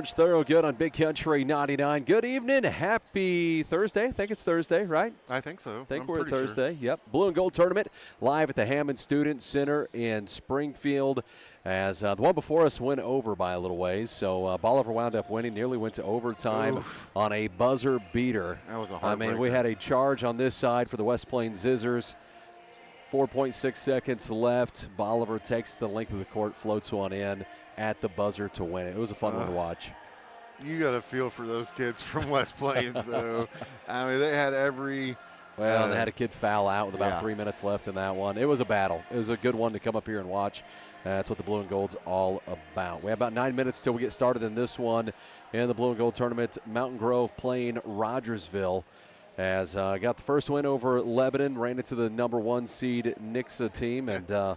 George Thorogood on Big Country 99. Good evening. Happy Thursday. I think it's Thursday, right? I think so. I think we're at Thursday. Sure. Yep. Blue and Gold Tournament live at the Hammond Student Center in Springfield as the one before us went over by a little ways. So Bolivar wound up winning, nearly went to overtime on a buzzer beater. That was a heartbreaker. I mean, we had a charge on this side for the West Plains Zizzers. 4.6 seconds left. Bolivar takes the length of the court, floats one in at the buzzer to win it. It was a fun one to watch. You got to feel for those kids from West Plains, though. I mean, they had every Well, they had a kid foul out with about 3 minutes left in that one. It was a battle. It was a good one to come up here and watch. That's what the Blue and Gold's all about. We have about 9 minutes till we get started in this one in the Blue and Gold Tournament. Mountain Grove playing Rogersville. As got the first win over Lebanon, ran into the number 1 seed Nixa team, and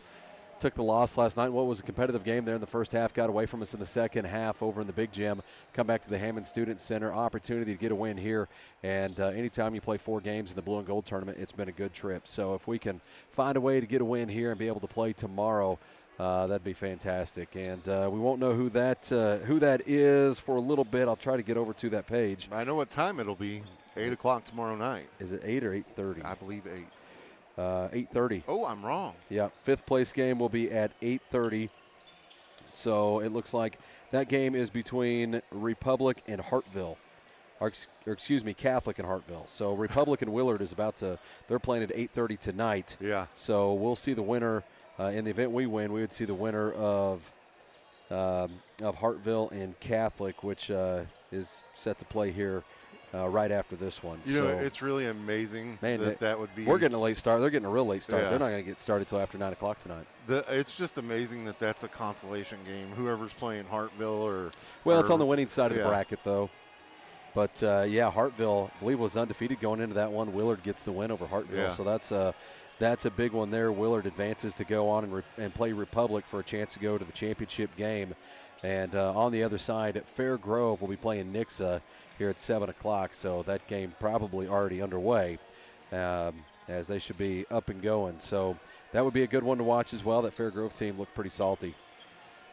took the loss last night. What was a competitive game there in the first half, got away from us in the second half over in the big gym. Come back to the Hammond Student Center, opportunity to get a win here. And anytime you play 4 games in the Blue and Gold Tournament, it's been a good trip. So if we can find a way to get a win here and be able to play tomorrow, that'd be fantastic. And we won't know who that is for a little bit. I'll try to get over to that page. I know what time it'll be. 8 o'clock tomorrow night. Is it 8 or 8:30? I believe 8. 8:30. Oh, I'm wrong. Yeah, 5th place game will be at 8:30. So it looks like that game is between Republic and Hartville. Or excuse me, Catholic and Hartville. So Republic and Willard is they're playing at 8:30 tonight. Yeah. So we'll see the winner. In the event we win, we would see the winner of Hartville and Catholic, which is set to play here right after this one. You know, it's really amazing that would be. We're getting a late start. They're getting a real late start. Yeah. They're not going to get started until after 9 o'clock tonight. It's just amazing that that's a consolation game. Whoever's playing Hartville it's on the winning side of the bracket, though. But, Hartville, I believe, was undefeated going into that one. Willard gets the win over Hartville. Yeah. So that's a big one there. Willard advances to go on and play Republic for a chance to go to the championship game. And on the other side, Fair Grove will be playing Nixa here at 7 o'clock. So that game probably already underway as they should be up and going. So that would be a good one to watch as well. That Fair Grove team looked pretty salty.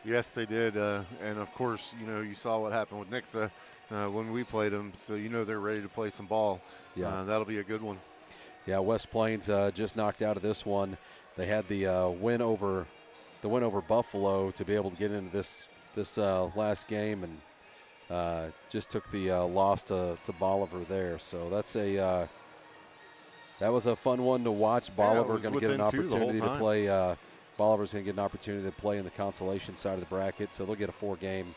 Yes, they did. And, of course, you saw what happened with Nixa when we played them. So they're ready to play some ball. Yeah. That'll be a good one. Yeah, West Plains just knocked out of this one. They had the win over Buffalo to be able to get into this last game, and just took the loss to Bolivar there. So that was a fun one to watch. Bolivar going to get an opportunity to play. Bolivar's going to get an opportunity to play in the consolation side of the bracket, so they'll get a 4 game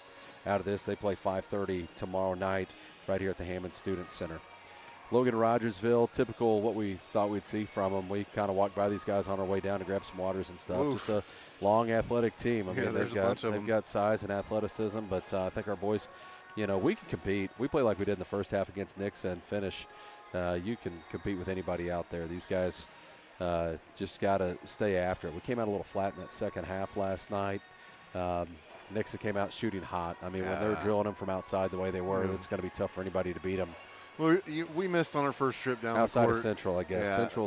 out of this. They play 5:30 tomorrow night right here at the Hammond Student Center. Logan Rogersville, typical what we thought we'd see from them. We kind of walked by these guys on our way down to grab some waters and stuff. Oof. Just a long, athletic team. I mean, they've got size and athleticism, but I think our boys, we can compete. We play like we did in the first half against Nixa and finish. You can compete with anybody out there. These guys just got to stay after it. We came out a little flat in that second half last night. Nixa came out shooting hot. I mean, when they were drilling them from outside the way they were, it's going to be tough for anybody to beat them. Well, we missed on our first trip down outside the court. Of Central, I guess. Yeah.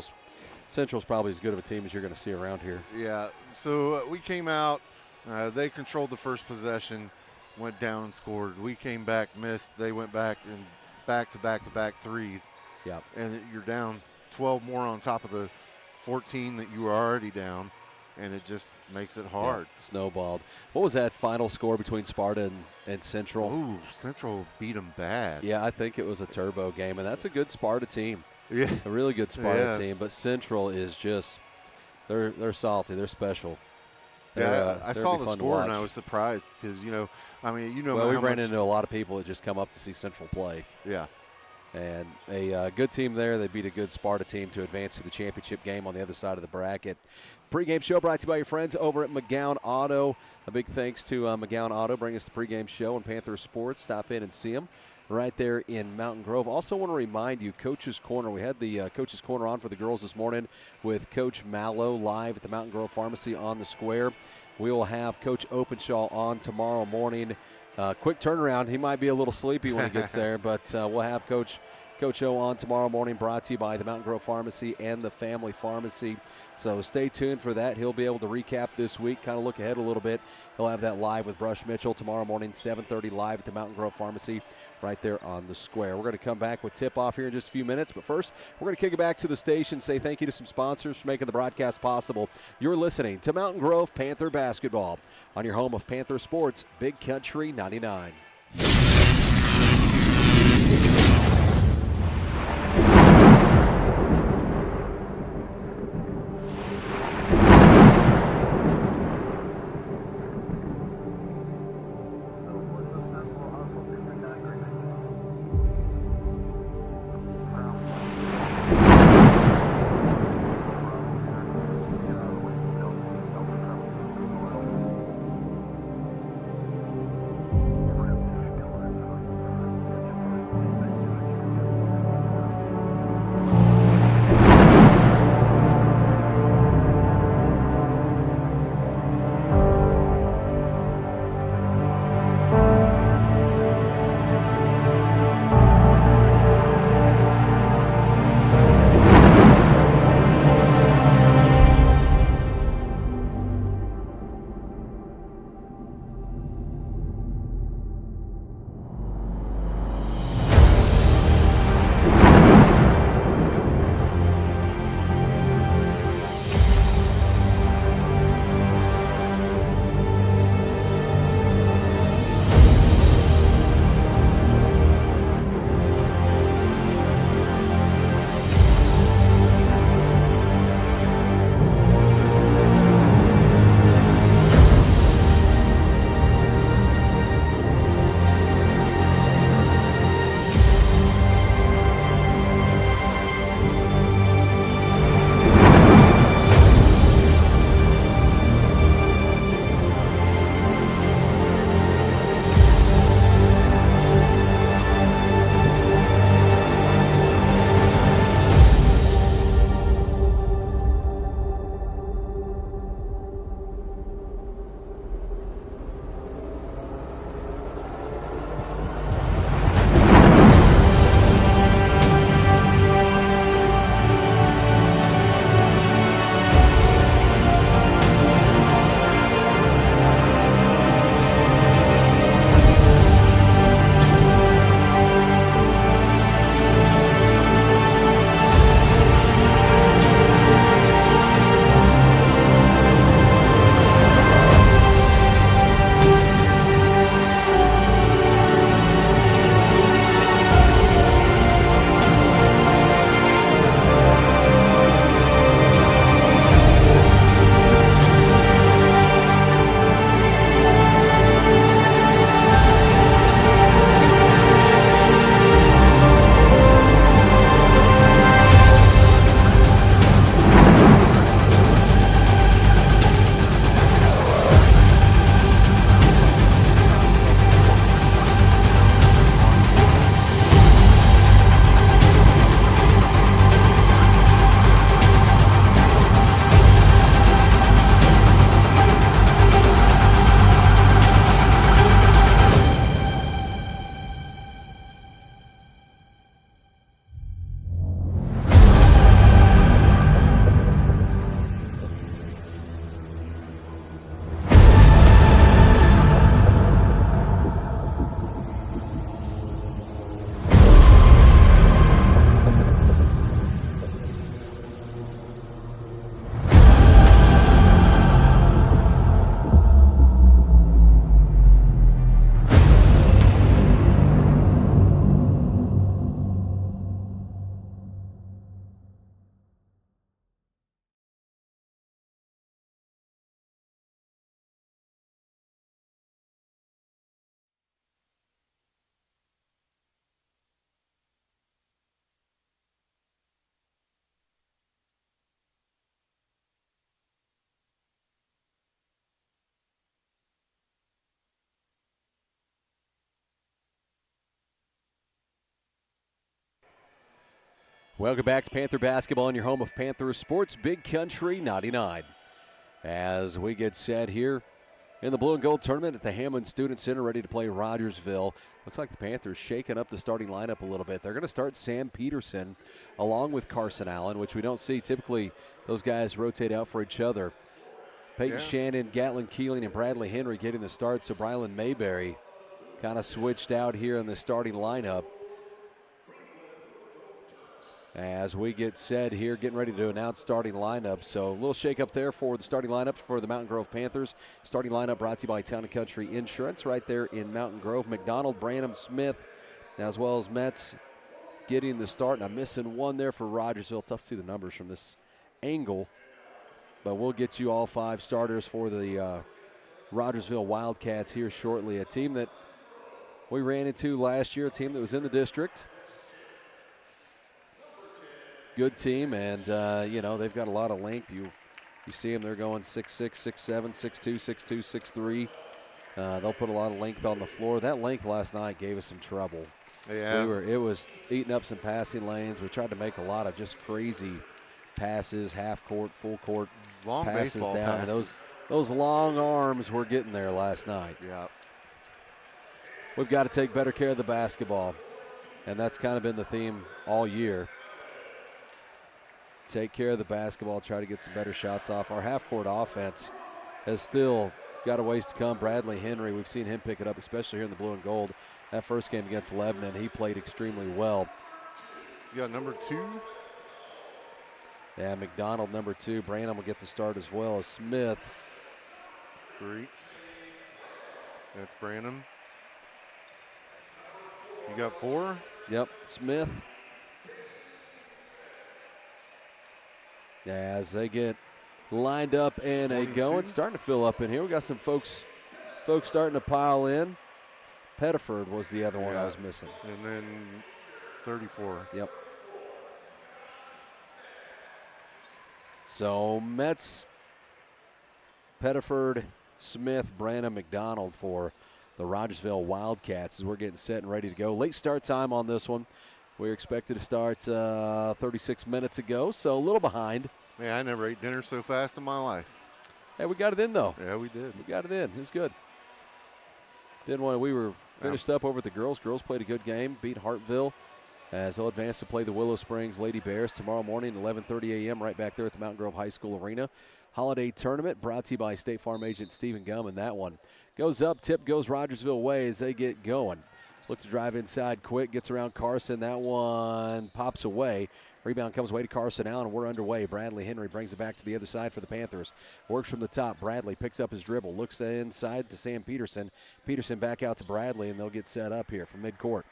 Central's probably as good of a team as you're going to see around here. Yeah. So we came out. They controlled the first possession, went down and scored. We came back, missed. They went back and back-to-back threes. Yeah. And you're down 12 more on top of the 14 that you were already down, and it just makes it hard. Yeah, snowballed. What was that final score between Sparta and Central? Ooh, Central beat them bad. Yeah, I think it was a turbo game, and that's a good Sparta team. Yeah. A really good Sparta team, but Central is just they're salty. They're special. I saw the score and I was surprised because, Well, we ran into a lot of people that just come up to see Central play. Yeah. And a good team there. They beat a good Sparta team to advance to the championship game on the other side of the bracket. Pregame show brought to you by your friends over at McGowan Auto. A big thanks to McGowan Auto bringing us the pregame show and Panther Sports. Stop in and see them right there in Mountain Grove. Also want to remind you, Coach's Corner. We had the Coach's Corner on for the girls this morning with Coach Mallow live at the Mountain Grove Pharmacy on the square. We will have Coach Openshaw on tomorrow morning. Quick turnaround. He might be a little sleepy when he gets there, but we'll have Coach Coach O on tomorrow morning, brought to you by the Mountain Grove Pharmacy and the Family Pharmacy. So stay tuned for that. He'll be able to recap this week, kind of look ahead a little bit. He'll have that live with Brush Mitchell tomorrow morning, 7:30 live at the Mountain Grove Pharmacy right there on the square. We're going to come back with tip-off here in just a few minutes, but first, we're going to kick it back to the station, say thank you to some sponsors for making the broadcast possible. You're listening to Mountain Grove Panther Basketball on your home of Panther Sports, Big Country 99. Welcome back to Panther Basketball in your home of Panther Sports, Big Country 99. As we get set here in the blue and gold tournament at the Hammond Student Center, ready to play Rogersville. Looks like the Panthers shaking up the starting lineup a little bit. They're going to start Sam Peterson along with Carson Allen, which we don't see. Typically, those guys rotate out for each other. Peyton Shannon, Gatlin Keeling, and Bradley Henry getting the start. So Brylan Mayberry kind of switched out here in the starting lineup. As we get set here, getting ready to announce starting lineup. So a little shake up there for the starting lineups for the Mountain Grove Panthers. Starting lineup brought to you by Town & Country Insurance right there in Mountain Grove. McDonald, Branham, Smith, as well as Metz getting the start. And I'm missing one there for Rogersville. Tough to see the numbers from this angle. But we'll get you all 5 starters for the Rogersville Wildcats here shortly. A team that we ran into last year, a team that was in the district. Good team, and, they've got a lot of length. You see them, they're going 6'6", 6'7", 6'2", 6'2", 6'3". They'll put a lot of length on the floor. That length last night gave us some trouble. Yeah. It was eating up some passing lanes. We tried to make a lot of just crazy passes, half court, full court long passes down. Passes. And those long arms were getting there last night. Yeah. We've got to take better care of the basketball, and that's kind of been the theme all year. Take care of the basketball, try to get some better shots off. Our half-court offense has still got a ways to come. Bradley Henry, we've seen him pick it up, especially here in the blue and gold. That first game against Lebanon, he played extremely well. You got number 2? Yeah, McDonald, number 2. Branham will get the start as well as Smith. 3. That's Branham. You got 4? Yep, Smith. As they get lined up and a go, it's starting to fill up in here. We got some folks starting to pile in. Pettiford was the other one I was missing. And then 34. Yep. So Metz, Pettiford, Smith, Branham, McDonald for the Rogersville Wildcats as we're getting set and ready to go. Late start time on this one. We're expected to start 36 minutes ago, so a little behind. Man, I never ate dinner so fast in my life. Hey, we got it in, though. Yeah, we did. We got it in. It was good. We were finished up over at the girls. Girls played a good game, beat Hartville as they'll advance to play the Willow Springs Lady Bears tomorrow morning, 11:30 a.m. right back there at the Mountain Grove High School Arena. Holiday tournament brought to you by State Farm agent Stephen Gum, and that one goes up. Tip goes Rogersville way as they get going. Look to drive inside quick, gets around Carson. That one pops away. Rebound comes away to Carson Allen, and we're underway. Bradley Henry brings it back to the other side for the Panthers. Works from the top. Bradley picks up his dribble, looks inside to Sam Peterson. Peterson back out to Bradley, and they'll get set up here from midcourt.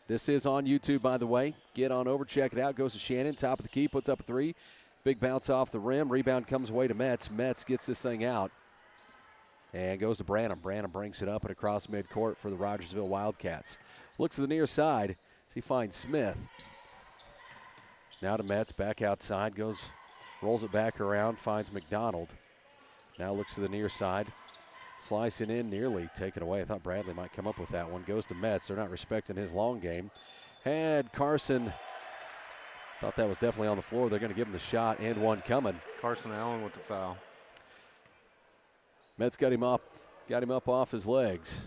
This is on YouTube, by the way. Get on over, check it out. Goes to Shannon, top of the key, puts up a 3. Big bounce off the rim. Rebound comes away to Metz. Metz gets this thing out. And goes to Branham. Branham brings it up and across midcourt for the Rogersville Wildcats. Looks to the near side as he finds Smith. Now to Metz, back outside, rolls it back around, finds McDonald. Now looks to the near side. Slicing in, nearly taken away. I thought Bradley might come up with that one. Goes to Metz. They're not respecting his long game. Had Carson. Thought that was definitely on the floor. They're going to give him the shot and one coming. Carson Allen with the foul. Metz got him up off his legs.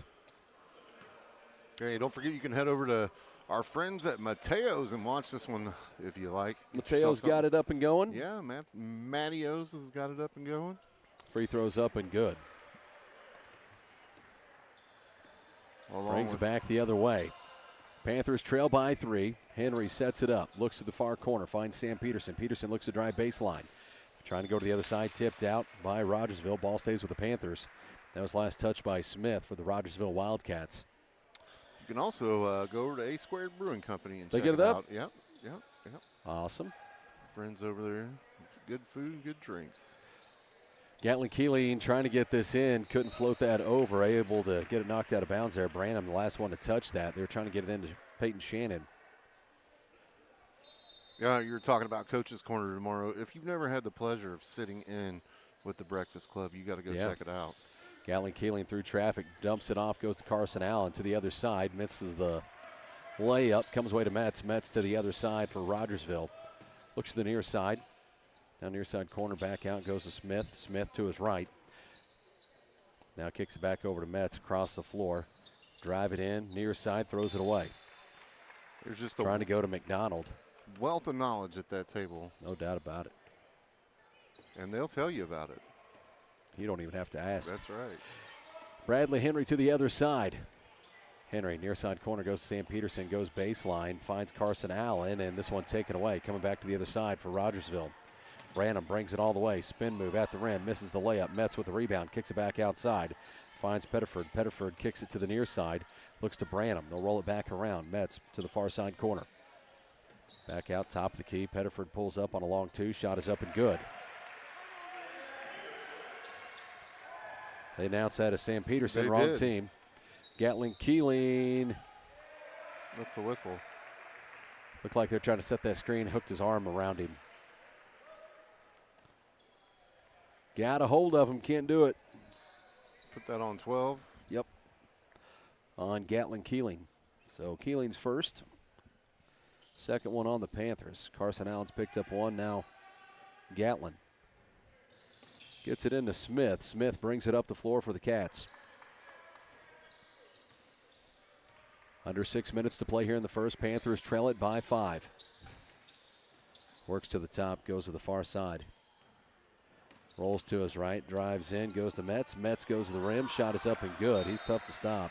Hey, don't forget you can head over to our friends at Mateo's and watch this one if you like. Mateo's got it up and going? Yeah, Matteo's has got it up and going. Free throws up and good. Brings it back the other way. Panthers trail by 3. Henry sets it up, looks to the far corner, finds Sam Peterson. Peterson looks to drive baseline. Trying to go to the other side, tipped out by Rogersville. Ball stays with the Panthers. That was last touch by Smith for the Rogersville Wildcats. You can also go over to A Squared Brewing Company and check it out. up? Yep. Awesome. Friends over there. Good food, good drinks. Gatlin Keeling trying to get this in. Couldn't float that over. Able to get it knocked out of bounds there. Branham, the last one to touch that. They were trying to get it into Peyton Shannon. Yeah, you were talking about Coach's Corner tomorrow. If you've never had the pleasure of sitting in with the Breakfast Club, you got to go check it out. Gatlin Keeling through traffic, dumps it off, goes to Carson Allen to the other side, misses the layup, comes away to Metz. Metz to the other side for Rogersville. Looks to the near side. Down near side corner, back out goes to Smith. Smith to his right. Now kicks it back over to Metz, across the floor. Drive it in, near side, throws it away. There's just trying to go to McDonald. Wealth of knowledge at that table. No doubt about it. And they'll tell you about it. You don't even have to ask. That's right. Bradley Henry to the other side. Henry, near side corner, goes to Sam Peterson, goes baseline, finds Carson Allen, and this one taken away. Coming back to the other side for Rogersville. Branham brings it all the way. Spin move at the rim, misses the layup. Metz with the rebound, kicks it back outside. Finds Pettiford. Pettiford kicks it to the near side. Looks to Branham. They'll roll it back around. Metz to the far side corner. Back out, top of the key. Pettiford pulls up on a long two. Shot is up and good. They announce that as Sam Peterson. Wrong team. Gatling Keeling. That's the whistle. Looked like they're trying to set that screen. Hooked his arm around him. Got a hold of him. Can't do it. Put that on 12. Yep. On Gatling Keeling. So Keeling's first. Second one on the Panthers. Carson Allen's picked up one. Now Gatlin gets it into Smith. Smith brings it up the floor for the Cats. Under 6 minutes to play here in the first. Panthers trail it by 5. Works to the top, goes to the far side. Rolls to his right, drives in, goes to Metz. Metz goes to the rim. Shot is up and good. He's tough to stop.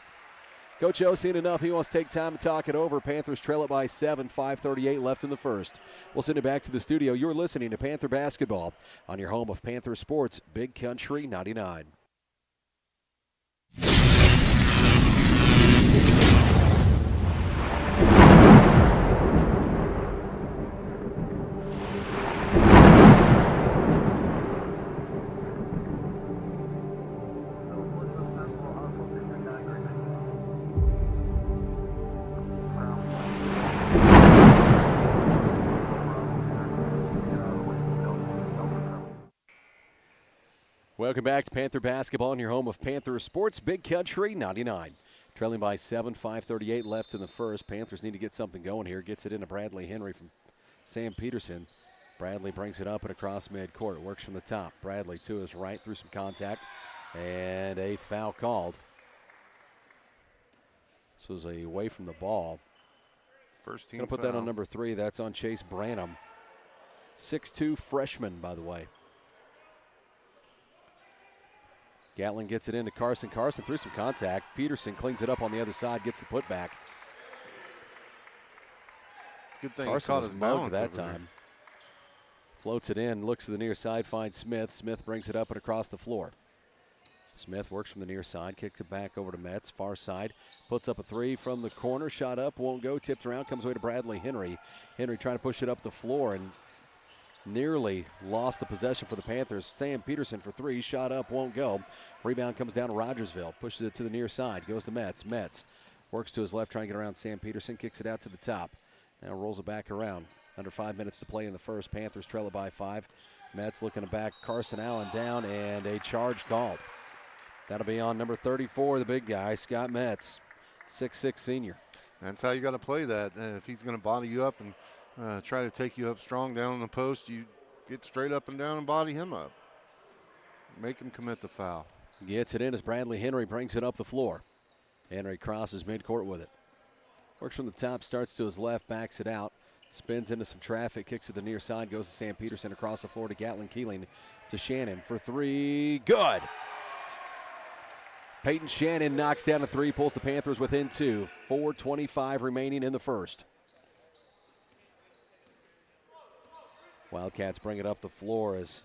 Coach O seen enough. He wants to take time to talk it over. Panthers trail it by 7, 5:38 left in the first. We'll send it back to the studio. You're listening to Panther Basketball on your home of Panther Sports, Big Country 99. Welcome back to Panther Basketball on your home of Panther Sports, Big Country 99. Trailing by 7, 5:38 left in the first. Panthers need to get something going here. Gets it into Bradley Henry from Sam Peterson. Bradley brings it up and across midcourt. Works from the top. Bradley to his right through some contact. And a foul called. This was away from the ball. First team Gonna put foul. that on number 3. That's on Chase Branham. 6'2" freshman, by the way. Gatlin gets it into Carson. Carson through some contact. Peterson cleans it up on the other side, gets the putback. Good thing Carson he caught was his mugged balance that over there. time. Floats it in, looks to the near side, finds Smith. Smith brings it up and across the floor. Smith works from the near side, kicks it back over to Metz, far side. Puts up a 3 from the corner, shot up, won't go, tipped around, comes away to Bradley Henry. Henry trying to push it up the floor and nearly lost the possession for the Panthers. Sam Peterson for 3, shot up, won't go. Rebound comes down to Rogersville, pushes it to the near side, goes to Metz. Metz works to his left, trying to get around Sam Peterson, kicks it out to the top. Now rolls it back around. Under 5 minutes to play in the first. Panthers trail it by 5. Metz looking to back Carson Allen down, and a charge called. That'll be on number 34, the big guy, Scott Metz, 6'6" senior. That's how you got to play that. If he's going to body you up and try to take you up strong down on the post, you get straight up and down and body him up. Make him commit the foul. Gets it in as Bradley Henry brings it up the floor. Henry crosses midcourt with it. Works from the top, starts to his left, backs it out. Spins into some traffic, kicks to the near side, goes to Sam Peterson across the floor to Gatlin Keeling to Shannon for 3. Good. Peyton Shannon knocks down a 3, pulls the Panthers within 2. 4:25 remaining in the first. Wildcats bring it up the floor as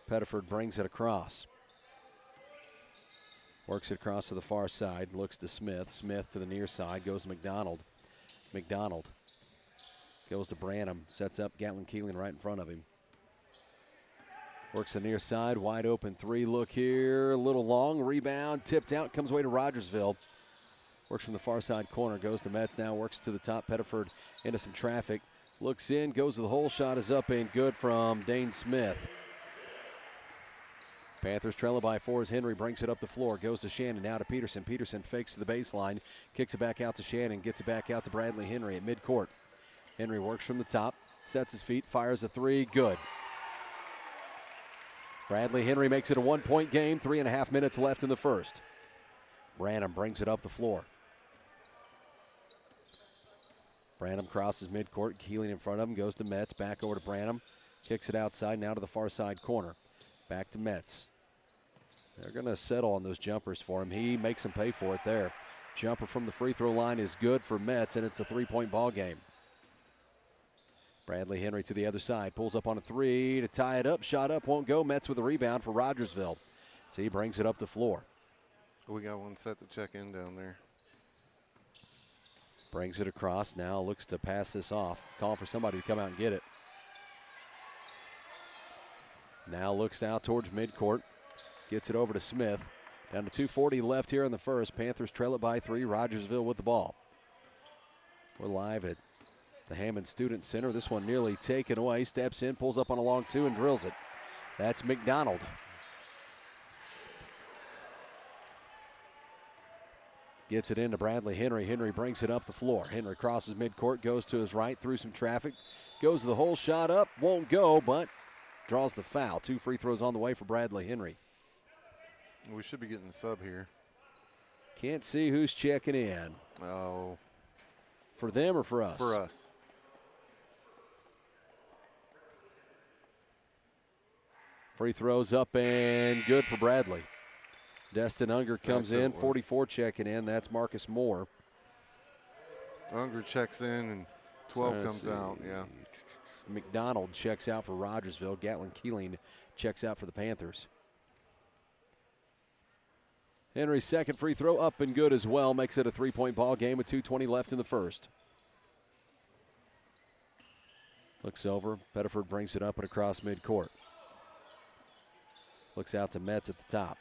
Pettiford brings it across. Works it across to the far side, looks to Smith. Smith to the near side, goes to McDonald. McDonald goes to Branham, sets up Gatlin Keeling right in front of him. Works the near side, wide open 3, look here, a little long, rebound, tipped out, comes away to Rogersville. Works from the far side corner, goes to Metz now, works to the top, Pettiford into some traffic. Looks in, goes to the hole, shot is up and good from Dane Smith. Panthers trail it by 4 as Henry brings it up the floor, goes to Shannon, now to Peterson. Peterson fakes to the baseline, kicks it back out to Shannon, gets it back out to Bradley Henry at midcourt. Henry works from the top, sets his feet, fires a 3, good. Bradley Henry makes it a 1-point game, 3.5 minutes left in the first. Branham brings it up the floor. Branham crosses midcourt, Keeling in front of him, goes to Metz, back over to Branham, kicks it outside, now to the far side corner. Back to Metz. They're going to settle on those jumpers for him. He makes them pay for it there. Jumper from the free throw line is good for Metz, and it's a 3-point ball game. Bradley Henry to the other side, pulls up on a three to tie it up. Shot up, won't go. Metz with a rebound for Rogersville. So he brings it up the floor. We got one set to check in down there. Brings it across, now looks to pass this off. Calling for somebody to come out and get it. Now looks out towards midcourt. Gets it over to Smith. Down to 2:40 left here in the first. Panthers trail it by 3. Rogersville with the ball. We're live at the Hammond Student Center. This one nearly taken away. Steps in, pulls up on a long two, and drills it. That's McDonald. Gets it into Bradley Henry. Henry brings it up the floor. Henry crosses midcourt, goes to his right, through some traffic. Goes to the hole, shot up, won't go, but draws the foul. 2 free throws on the way for Bradley Henry. We should be getting a sub here. Can't see who's checking in. Oh. For them or for us? For us. Free throws up and good for Bradley. Destin Unger comes in, 44 checking in. That's Marcus Moore. Unger checks in and 12 comes out, yeah. McDonald checks out for Rogersville. Gatlin Keeling checks out for the Panthers. Henry's second free throw up and good as well. Makes it a 3-point ball game with 2:20 left in the first. Looks over. Pettiford brings it up and across midcourt. Looks out to Metz at the top.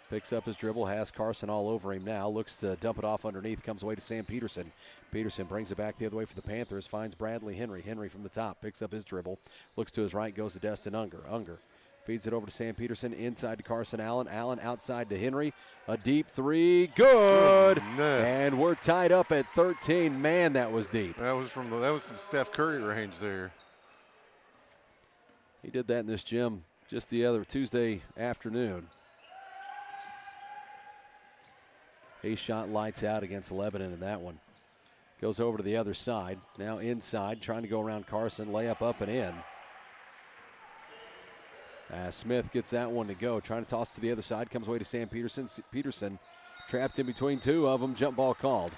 Picks up his dribble, has Carson all over him now. Looks to dump it off underneath, comes away to Sam Peterson. Peterson brings it back the other way for the Panthers, finds Bradley Henry. Henry from the top, picks up his dribble. Looks to his right, goes to Destin Unger. Unger feeds it over to Sam Peterson, inside to Carson Allen. Allen outside to Henry. A deep three, good! Goodness. And we're tied up at 13. Man, that was deep. That was some Steph Curry range there. He did that in this gym just the other Tuesday afternoon. He shot lights out against Lebanon in that one. Goes over to the other side. Now inside, trying to go around Carson. Layup up and in. Smith gets that one to go. Trying to toss to the other side. Comes away to Sam Peterson. Peterson trapped in between two of them. Jump ball called.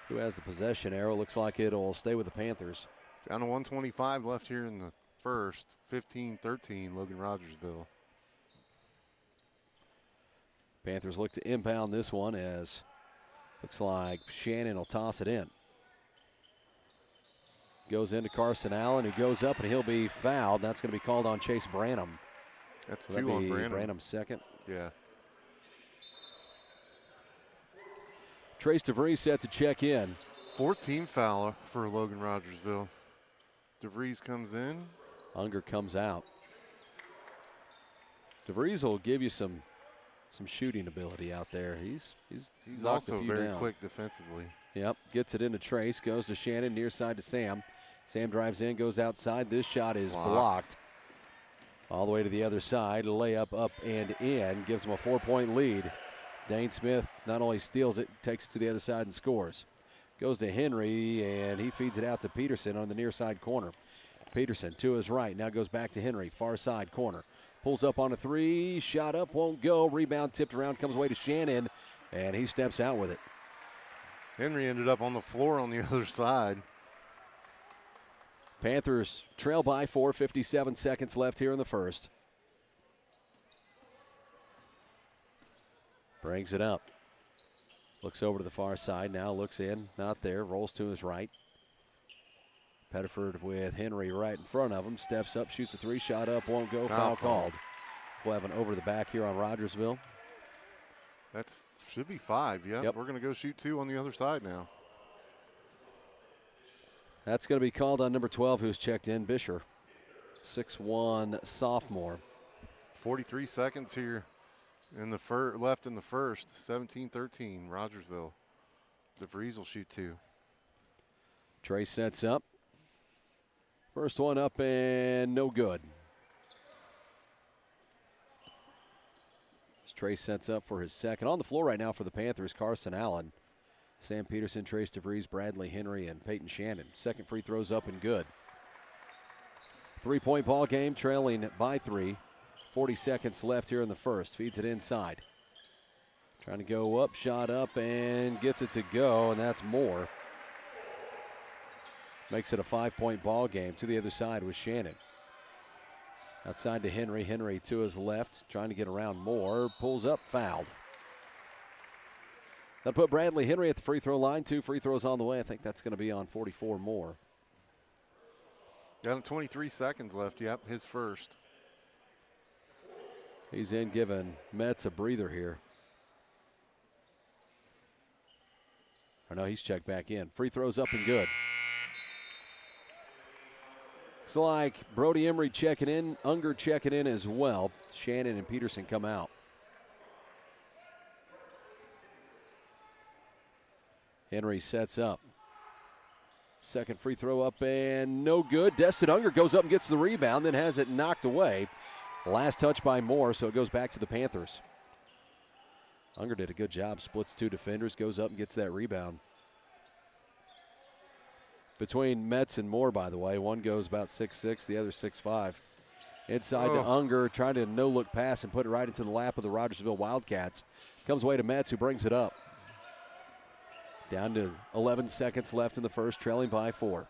Who has the possession arrow? Looks like it'll stay with the Panthers. Down to 125 left here in the first. 15-13, Logan Rogersville. Panthers look to impound this one as looks like Shannon will toss it in. Goes into Carson Allen, who goes up, and he'll be fouled. That's going to be called on Chase Branham. That's 2 on Branham. Branham's second. Yeah. Trace DeVries set to check in. 14 foul for Logan Rogersville. DeVries comes in. Unger comes out. DeVries will give you some shooting ability out there. He's also very quick defensively. Yep, gets it into Trace, goes to Shannon, near side to Sam. Sam drives in, goes outside. This shot is blocked. All the way to the other side, layup up and in, gives him a 4-point lead. Dane Smith not only steals it, takes it to the other side and scores. Goes to Henry, and he feeds it out to Peterson on the near side corner. Peterson to his right, now goes back to Henry, far side corner. Pulls up on a three, shot up, won't go. Rebound tipped around, comes away to Shannon, and he steps out with it. Henry ended up on the floor on the other side. Panthers trail by 4, 57 seconds left here in the first. Brings it up. Looks over to the far side, now looks in, not there, rolls to his right. Pettiford with Henry right in front of him, steps up, shoots a three, shot up, won't go, foul called. We'll have an over the back here on Rogersville. That should be 5, yeah. Yep. We're going to go shoot 2 on the other side now. That's going to be called on number 12, who's checked in, Bisher. 6'1" sophomore. 43 seconds here in the left in the first. 17-13, Rogersville. DeVries will shoot 2. Trey sets up. First one up and no good. Trey sets up for his second. On the floor right now for the Panthers, Carson Allen, Sam Peterson, Trace DeVries, Bradley Henry, and Peyton Shannon. Second free throw's up and good. 3-point ball game, trailing by 3. 40 seconds left here in the first. Feeds it inside. Trying to go up, shot up, and gets it to go, and that's more. Makes it a 5-point ball game. To the other side with Shannon. Outside to Henry. Henry to his left, trying to get around Moore. Pulls up, fouled. That'll put Bradley Henry at the free throw line. 2 free throws on the way. I think that's going to be on 44 Moore. Got 23 seconds left. Yep, his first. He's in, giving Metz a breather here. Or no, he's checked back in. Free throws up and good. Looks like Brody Emery checking in, Unger checking in as well. Shannon and Peterson come out. Henry sets up. Second free throw up and no good. Destin Unger goes up and gets the rebound, then has it knocked away. Last touch by Moore, so it goes back to the Panthers. Unger did a good job, splits 2 defenders, goes up and gets that rebound. Between Metz and Moore, by the way, one goes about 6'6", the other 6'5". Inside to Unger, trying to no-look pass and put it right into the lap of the Rogersville Wildcats. Comes away to Metz, who brings it up. Down to 11 seconds left in the first, trailing by 4.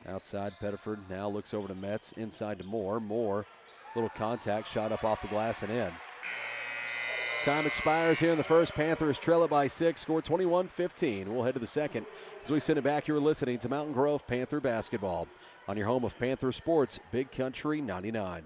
Outside, Pettiford now looks over to Metz, inside to Moore. Moore, little contact, shot up off the glass and in. Time expires here in the first. Panthers trail it by 6, score 21-15. We'll head to the second as we send it back. You're listening to Mountain Grove Panther basketball on your home of Panther Sports, Big Country 99.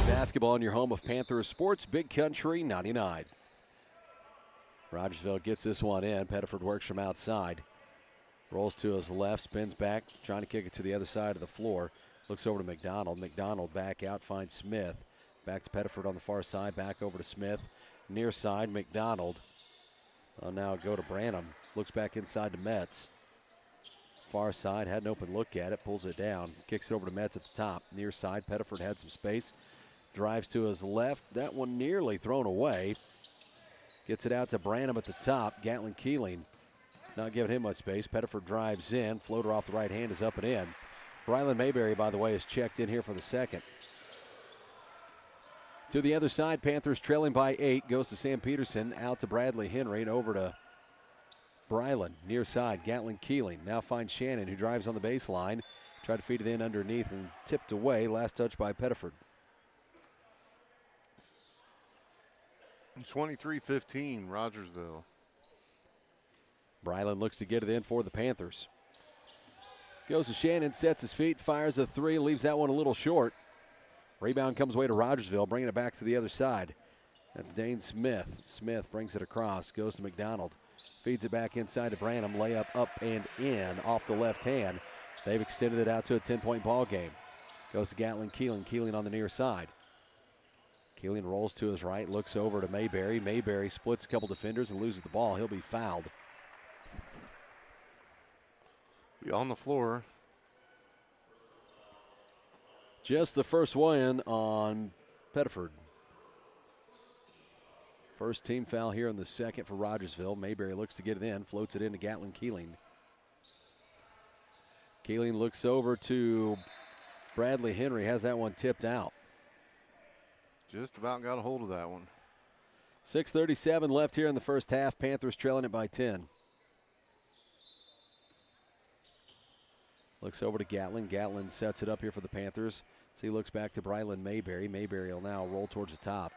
Basketball in your home of Panther Sports, Big Country 99. Rogersville gets this one in. Pettiford works from outside. Rolls to his left, spins back, trying to kick it to the other side of the floor. Looks over to McDonald. McDonald back out, finds Smith. Back to Pettiford on the far side, back over to Smith. Near side, McDonald. Will now go to Branham. Looks back inside to Metz. Far side, had an open look at it, pulls it down. Kicks it over to Metz at the top. Near side, Pettiford had some space. Drives to his left. That one nearly thrown away. Gets it out to Branham at the top. Gatlin Keeling not giving him much space. Pettiford drives in. Floater off the right hand is up and in. Brylan Mayberry, by the way, is checked in here for the second. To the other side, Panthers trailing by 8. Goes to Sam Peterson. Out to Bradley Henry and over to Brylan. Near side, Gatlin Keeling. Now finds Shannon, who drives on the baseline. Tried to feed it in underneath and tipped away. Last touch by Pettiford. 23-15, Rogersville. Brylan looks to get it in for the Panthers. Goes to Shannon, sets his feet, fires a 3, leaves that one a little short. Rebound comes away to Rogersville, bringing it back to the other side. That's Dane Smith. Smith brings it across, goes to McDonald. Feeds it back inside to Branham. Layup up and in off the left hand. They've extended it out to a 10-point ball game. Goes to Gatlin Keeling. Keeling on the near side. Keeling rolls to his right, looks over to Mayberry. Mayberry splits a couple defenders and loses the ball. He'll be fouled. Be on the floor. Just the first one on Pettiford. First team foul here in the second for Rogersville. Mayberry looks to get it in, floats it into Gatlin Keeling. Keeling looks over to Bradley Henry, has that one tipped out. Just about got a hold of that one. 6:37 left here in the first half. Panthers trailing it by 10. Looks over to Gatlin. Gatlin sets it up here for the Panthers. So he looks back to Brylan Mayberry. Mayberry will now roll towards the top.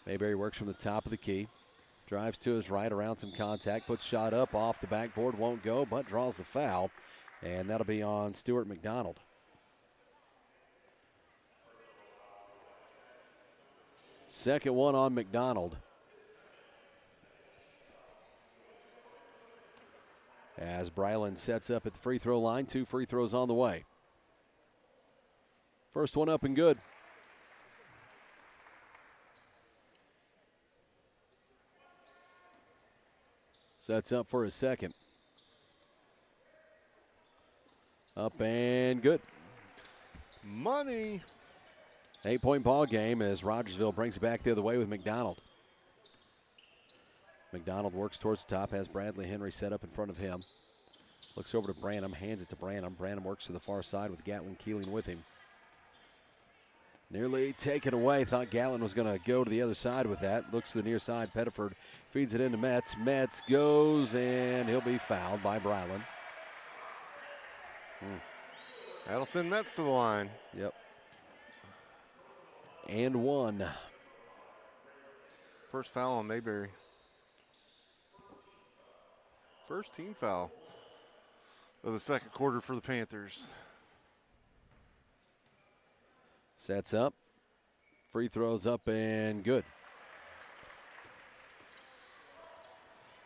Mayberry works from the top of the key. Drives to his right around some contact. Puts shot up off the backboard. Won't go, but draws the foul. And that'll be on Stuart McDonald. Second one on McDonald. As Brylan sets up at the free throw line, 2 free throws on the way. First one up and good. Sets up for his second. Up and good. Money. 8-point ball game as Rogersville brings it back the other way with McDonald. McDonald works towards the top, has Bradley Henry set up in front of him. Looks over to Branham, hands it to Branham. Branham works to the far side with Gatlin Keeling with him. Nearly taken away. Thought Gatlin was going to go to the other side with that. Looks to the near side. Pettiford feeds it into Metz. Metz goes, and he'll be fouled by Brylan. That'll send Metz to the line. Yep. And one. First foul on Mayberry. First team foul of the second quarter for the Panthers. Sets up. Free throws up and good.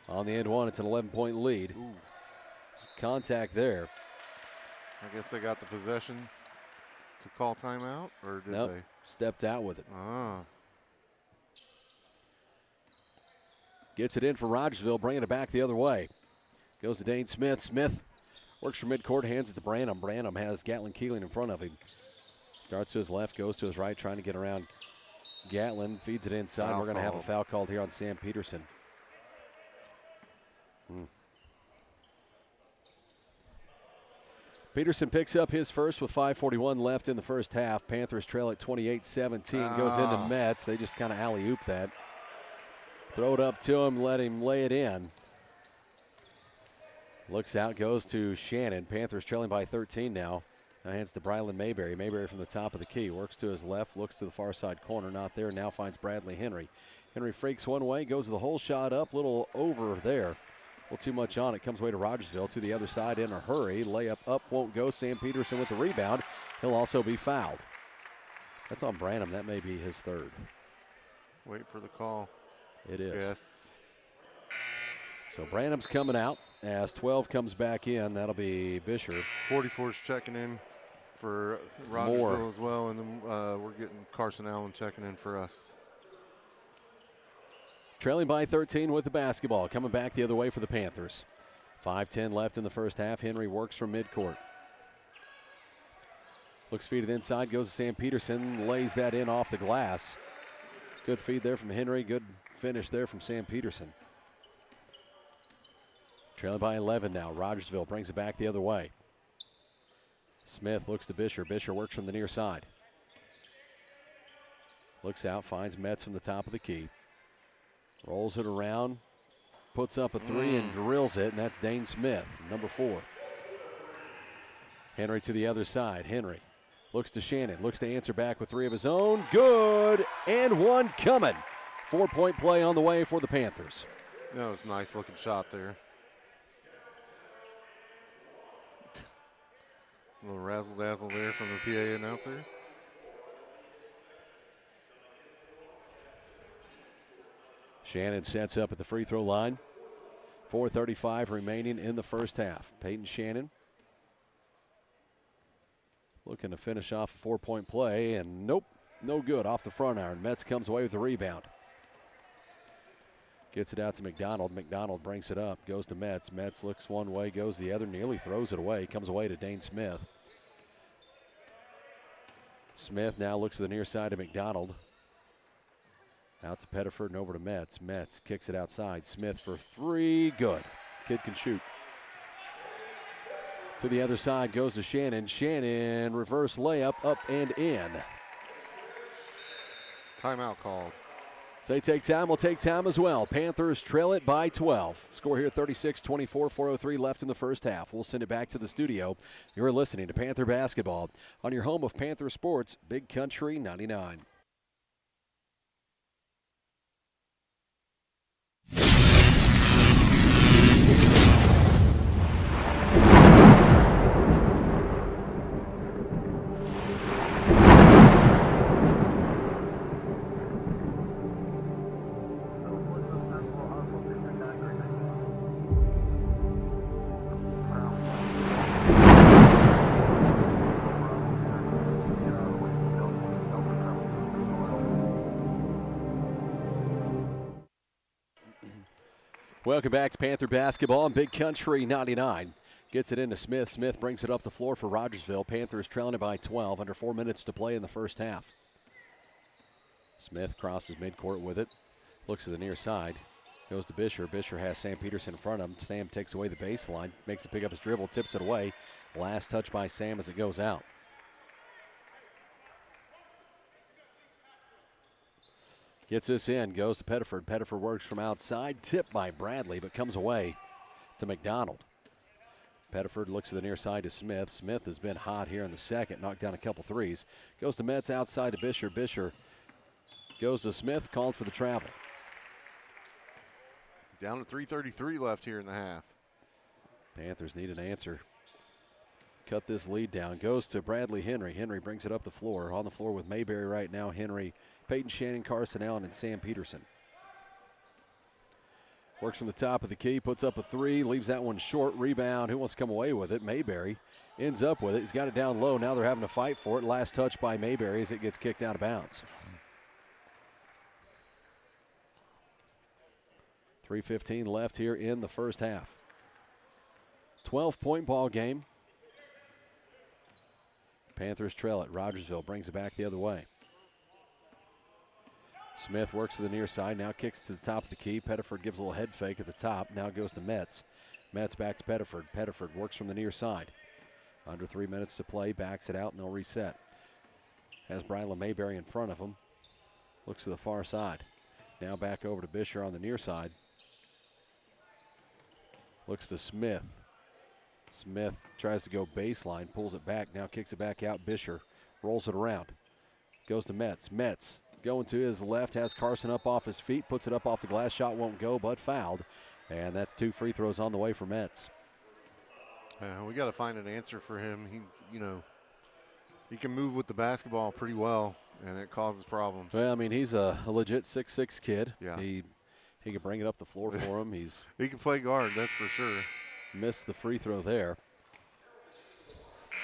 On the end one, it's an 11-point lead. Ooh. Contact there. I guess they got the possession to call timeout, or did Nope. they? Stepped out with it. Ah. Gets it in for Rogersville, bringing it back the other way. Goes to Dane Smith. Smith works from midcourt, hands it to Branham. Branham has Gatlin Keeling in front of him. Starts to his left, goes to his right, trying to get around Gatlin. Feeds it inside. Foul We're going to have a called. foul called here on Sam Peterson. Peterson picks up his first with 5:41 left in the first half. Panthers trail at 28-17. Goes into Metz. They just kind of alley-oop that. Throw it up to him, let him lay it in. Looks out, goes to Shannon. Panthers trailing by 13 now. Now hands to Brylan Mayberry. Mayberry from the top of the key. Works to his left, looks to the far side corner. Not there, now finds Bradley Henry. Henry freaks one way, goes the whole shot up, little over there. A little too much on it. Comes away to Rogersville to the other side in a hurry. Layup up won't go. Sam Peterson with the rebound. He'll also be fouled. That's on Branham. That may be his third. Wait for the call. It is. Yes. So Branham's coming out as 12 comes back in. That'll be Bisher. 44's checking in for Rogersville as well, and then we're getting Carson Allen checking in for us. Trailing by 13 with the basketball. Coming back the other way for the Panthers. 5:10 left in the first half. Henry works from midcourt. Looks feed it inside. Goes to Sam Peterson. Lays that in off the glass. Good feed there from Henry. Good finish there from Sam Peterson. Trailing by 11 now. Rogersville brings it back the other way. Smith looks to Bisher. Bisher works from the near side. Looks out. Finds Metz from the top of the key. Rolls it around, puts up a three and drills it, and that's Dane Smith, number 4. Henry to the other side. Henry looks to Shannon, looks to answer back with 3 of his own. Good, and one coming. 4-point play on the way for the Panthers. That was a nice looking shot there. A little razzle dazzle there from the PA announcer. Shannon sets up at the free throw line. 4:35 remaining in the first half. Peyton Shannon looking to finish off a 4-point play, and nope, no good off the front iron. Metz comes away with the rebound. Gets it out to McDonald. McDonald brings it up, goes to Metz. Metz looks one way, goes the other, nearly throws it away. Comes away to Dane Smith. Smith now looks to the near side of McDonald. Out to Pettiford and over to Metz. Metz kicks it outside. Smith for three. Good. Kid can shoot. To the other side goes to Shannon. Shannon, reverse layup, up and in. Timeout called. So they take time. We'll take time as well. Panthers trail it by 12. Score here 36-24, 4:03 left in the first half. We'll send it back to the studio. You're listening to Panther Basketball on your home of Panther Sports, Big Country 99. Welcome back to Panther Basketball on Big Country 99. Gets it into Smith. Smith brings it up the floor for Rogersville. Panthers trailing it by 12. Under 4 minutes to play in the first half. Smith crosses midcourt with it. Looks to the near side. Goes to Bisher. Bisher has Sam Peterson in front of him. Sam takes away the baseline. Makes it pick up his dribble. Tips it away. Last touch by Sam as it goes out. Gets this in, goes to Pettiford. Pettiford works from outside, tipped by Bradley, but comes away to McDonald. Pettiford looks to the near side to Smith. Smith has been hot here in the second, knocked down a couple threes. Goes to Metz outside to Bisher. Bisher goes to Smith, called for the travel. Down to 3:33 left here in the half. Panthers need an answer. Cut this lead down. Goes to Bradley Henry. Henry brings it up the floor. On the floor with Mayberry right now. Henry, Peyton Shannon, Carson Allen, and Sam Peterson. Works from the top of the key, puts up a three, leaves that one short. Rebound. Who wants to come away with it? Mayberry ends up with it. He's got it down low. Now they're having to fight for it. Last touch by Mayberry as it gets kicked out of bounds. 3:15 left here in the first half. 12-point ball game. Panthers trail it. Rogersville brings it back the other way. Smith works to the near side, now kicks to the top of the key. Pettiford gives a little head fake at the top, now goes to Metz. Metz back to Pettiford. Pettiford works from the near side. Under 3 minutes to play, backs it out, and they'll reset. Has Bryla Mayberry in front of him. Looks to the far side. Now back over to Bisher on the near side. Looks to Smith. Smith tries to go baseline, pulls it back, now kicks it back out. Bisher rolls it around. Goes to Metz. Metz going to his left, has Carson up off his feet, puts it up off the glass. Shot won't go, but fouled. And that's 2 free throws on the way for Metz. We got to find an answer for him. He can move with the basketball pretty well, and it causes problems. Well, I mean, he's a legit 6'6" kid. Yeah. He can bring it up the floor for him. He can play guard, that's for sure. Missed the free throw there.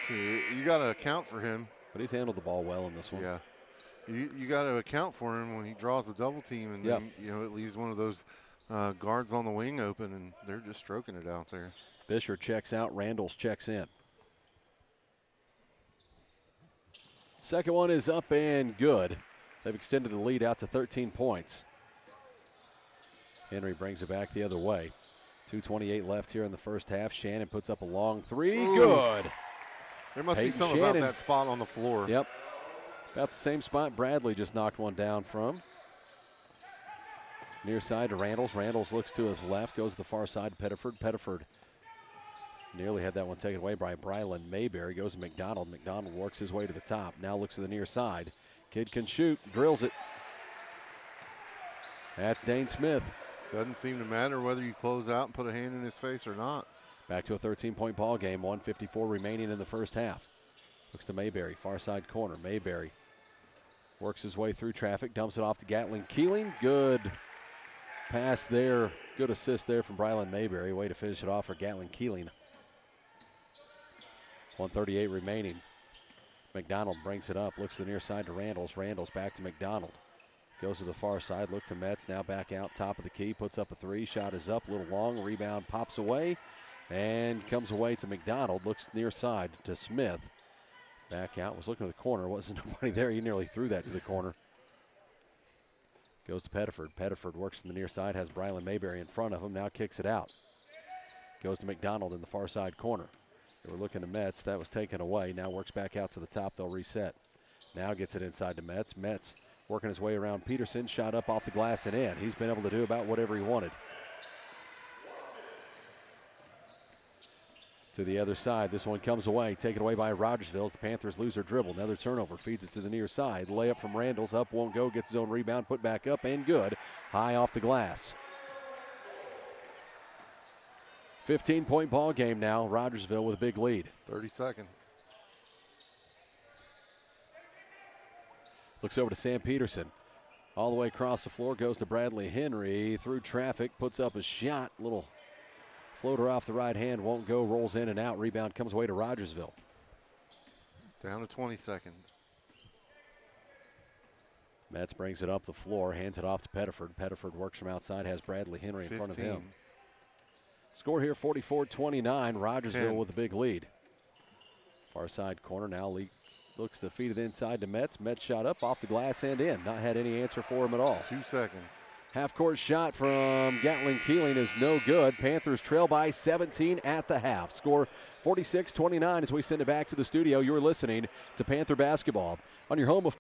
So you got to account for him. But he's handled the ball well in this one. Yeah. You got to account for him when he draws a double team, and then, it leaves one of those guards on the wing open, and they're just stroking it out there. Bisher checks out. Randalls checks in. Second one is up and good. They've extended the lead out to 13 points. Henry brings it back the other way. 2:28 left here in the first half. Shannon puts up a long three. Ooh. Good. There must be something about that spot on the floor. Yep. About the same spot Bradley just knocked one down from. Near side to Randalls. Randalls looks to his left, goes to the far side to Pettiford. Pettiford nearly had that one taken away by Brylan Mayberry. Goes to McDonald. McDonald works his way to the top. Now looks to the near side. Kid can shoot, drills it. That's Dane Smith. Doesn't seem to matter whether you close out and put a hand in his face or not. Back to a 13-point ball game. 1:54 remaining in the first half. Looks to Mayberry, far side corner. Mayberry works his way through traffic, dumps it off to Gatling Keeling. Good pass there. Good assist there from Brylan Mayberry. Way to finish it off for Gatling Keeling. 1:38 remaining. McDonald brings it up, looks to the near side to Randalls. Randalls back to McDonald. Goes to the far side, look to Metz, now back out, top of the key, puts up a three. Shot is up, a little long, rebound pops away, and comes away to McDonald. Looks near side to Smith. Back out, was looking at the corner, wasn't nobody there. He nearly threw that to the corner. Goes to Pettiford. Pettiford works from the near side, has Brylan Mayberry in front of him, now kicks it out. Goes to McDonald in the far side corner. They were looking to Metz. That was taken away. Now works back out to the top. They'll reset. Now gets it inside to Metz. Metz working his way around Peterson. Shot up off the glass and in. He's been able to do about whatever he wanted. To the other side. This one comes away. Taken away by Rogersville as the Panthers lose their dribble. Another turnover. Feeds it to the near side. Layup from Randall's. Up, won't go. Gets his own rebound. Put back up and good. High off the glass. 15-point ball game now. Rogersville with a big lead. 30 seconds. Looks over to Sam Peterson. All the way across the floor goes to Bradley Henry. Through traffic. Puts up a shot. Little floater off the right hand. Won't go. Rolls in and out. Rebound comes away to Rogersville. Down to 20 seconds. Metz brings it up the floor. Hands it off to Pettiford. Pettiford works from outside. Has Bradley Henry in front of him. Score here 44-29. Rogersville with a big lead. Far side corner now looks to feed it inside to Metz. Metz shot up off the glass and in. Not had any answer for him at all. 2 seconds. Half-court shot from Gatlin Keeling is no good. Panthers trail by 17 at the half. Score 46-29 as we send it back to the studio. You're listening to Panther Basketball on your home of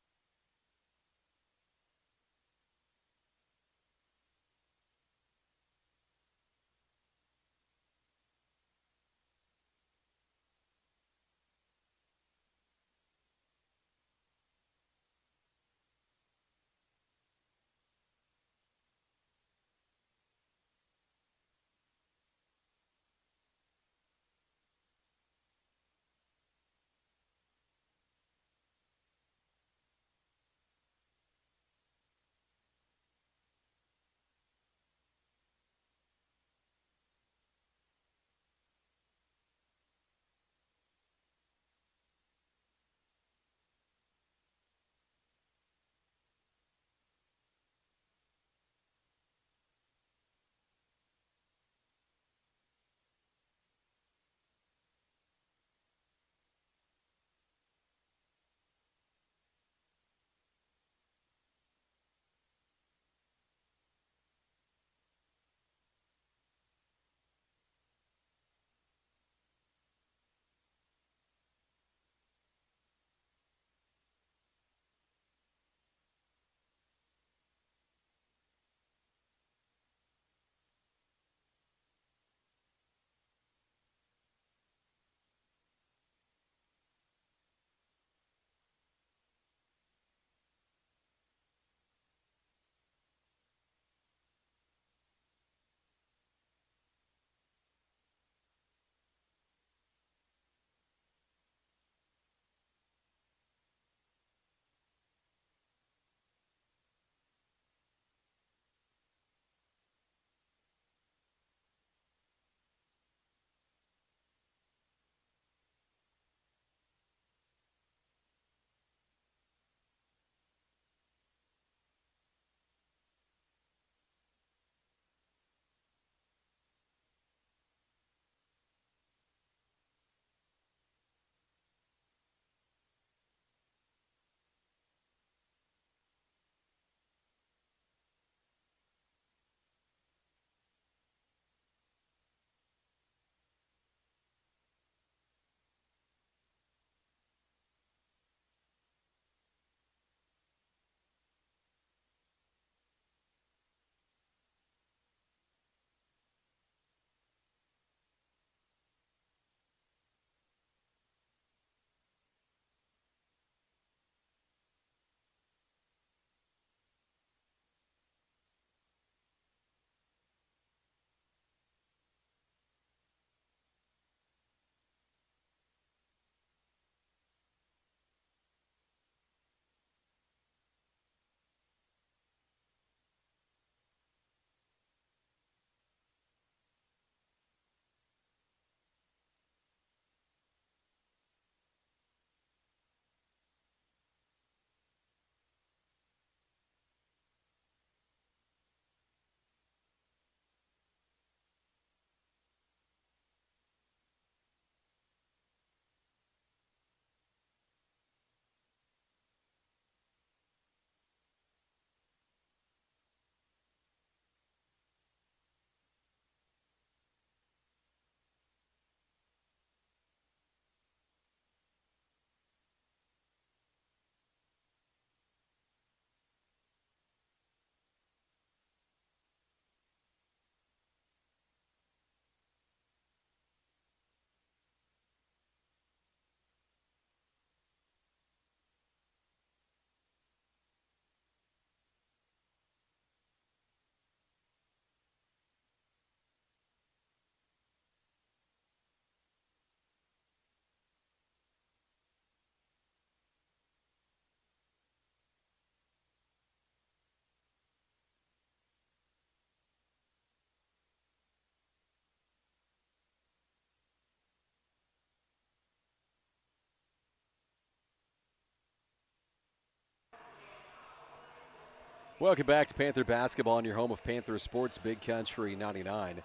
Welcome back to Panther Basketball on your home of Panther Sports, Big Country 99.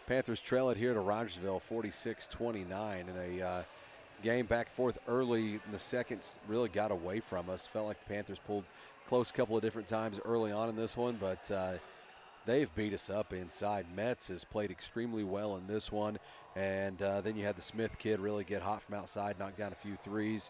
Panthers trail it here to Rogersville 46-29 in a game back and forth early in the second. Really got away from us. Felt like the Panthers pulled close a couple of different times early on in this one, but they've beat us up inside. Metz has played extremely well in this one, and then you had the Smith kid really get hot from outside, knock down a few threes.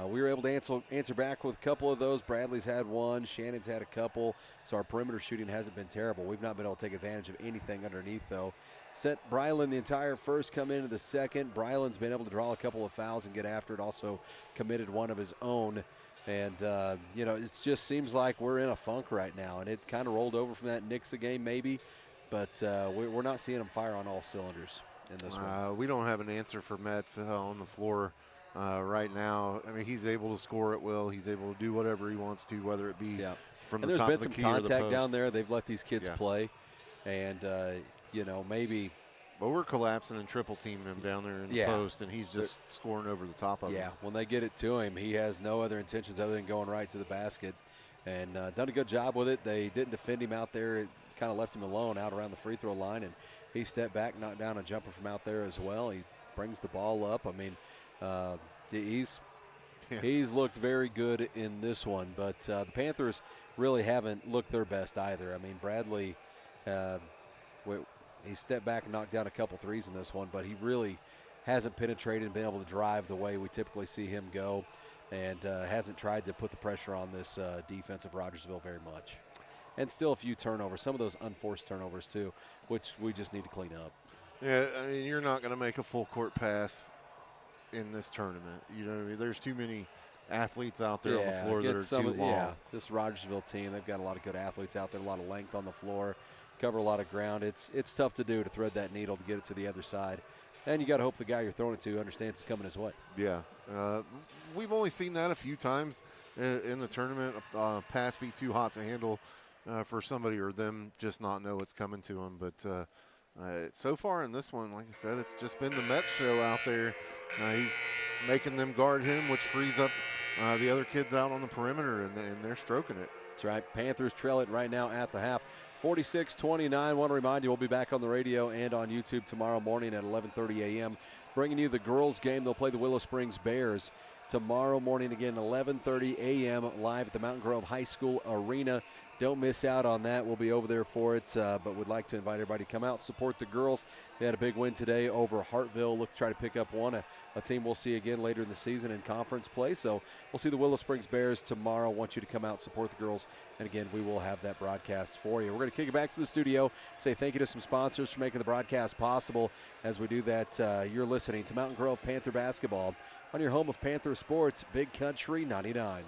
We were able to answer back with a couple of those. Bradley's had one. Shannon's had a couple. So our perimeter shooting hasn't been terrible. We've not been able to take advantage of anything underneath, though. Sent Brylan the entire first, come into the second. Brylan's been able to draw a couple of fouls and get after it. Also committed one of his own. And, it just seems like we're in a funk right now. And it kind of rolled over from that Nixa game maybe. But we're not seeing them fire on all cylinders in this one. We don't have an answer for Metz on the floor. Right now, I mean, he's able to score at will. He's able to do whatever he wants to, whether it be from the top of the key or the post. There's been some contact down there. They've let these kids play, and maybe. But we're collapsing and triple teaming him down there in the post, and he's just scoring over the top of him. Yeah, when they get it to him, he has no other intentions other than going right to the basket, and done a good job with it. They didn't defend him out there. It kind of left him alone out around the free throw line, and he stepped back, knocked down a jumper from out there as well. He brings the ball up. I mean. He's looked very good in this one, but the Panthers really haven't looked their best either. I mean, Bradley, he stepped back and knocked down a couple threes in this one, but he really hasn't penetrated and been able to drive the way we typically see him go, and hasn't tried to put the pressure on this defense of Rogersville very much. And still a few turnovers, some of those unforced turnovers too, which we just need to clean up. Yeah, I mean, you're not going to make a full court pass in this tournament. You know what I mean? There's too many athletes out there on the floor that are too long. Yeah, this Rogersville team, they've got a lot of good athletes out there, a lot of length on the floor, cover a lot of ground. It's tough to do, to thread that needle to get it to the other side. And you got to hope the guy you're throwing it to understands it's coming his way. Yeah. We've only seen that a few times in the tournament. Pass be too hot to handle for somebody, or them just not know what's coming to them. But so far in this one, like I said, it's just been the Metz show out there. He's making them guard him, which frees up the other kids out on the perimeter, and they're stroking it. That's right. Panthers trail it right now at the half. 46-29. Want to remind you, we'll be back on the radio and on YouTube tomorrow morning at 11:30 a.m. bringing you the girls' game. They'll play the Willow Springs Bears tomorrow morning again, 11:30 a.m. live at the Mountain Grove High School Arena. Don't miss out on that. We'll be over there for it, but would like to invite everybody to come out, support the girls. They had a big win today over Hartville. Look to try to pick up one, a team we'll see again later in the season in conference play. So we'll see the Willow Springs Bears tomorrow. Want you to come out, support the girls, and again, we will have that broadcast for you. We're going to kick it back to the studio, say thank you to some sponsors for making the broadcast possible. As we do that, you're listening to Mountain Grove Panther Basketball on your home of Panther Sports, Big Country 99.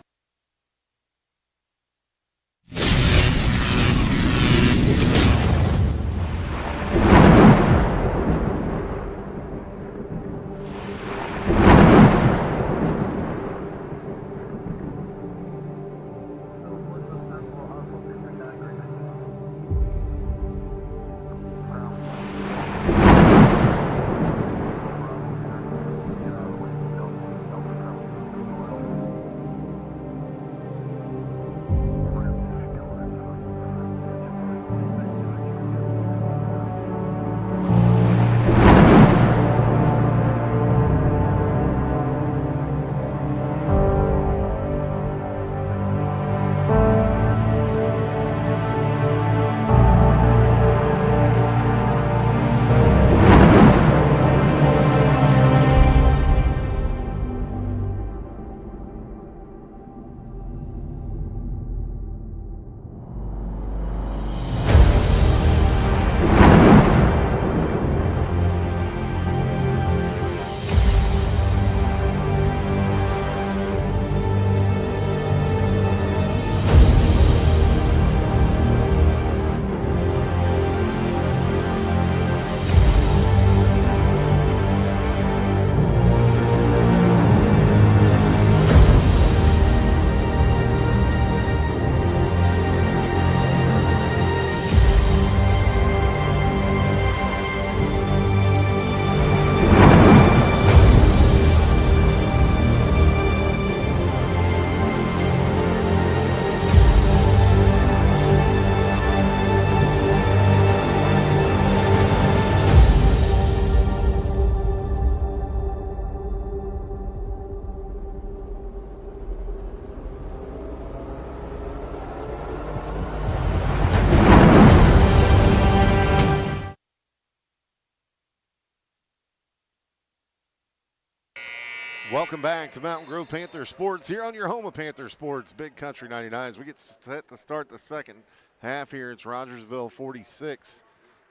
Welcome back to Mountain Grove Panther Sports here on your home of Panther Sports, Big Country 99. As we get set to start the second half here, it's Rogersville 46,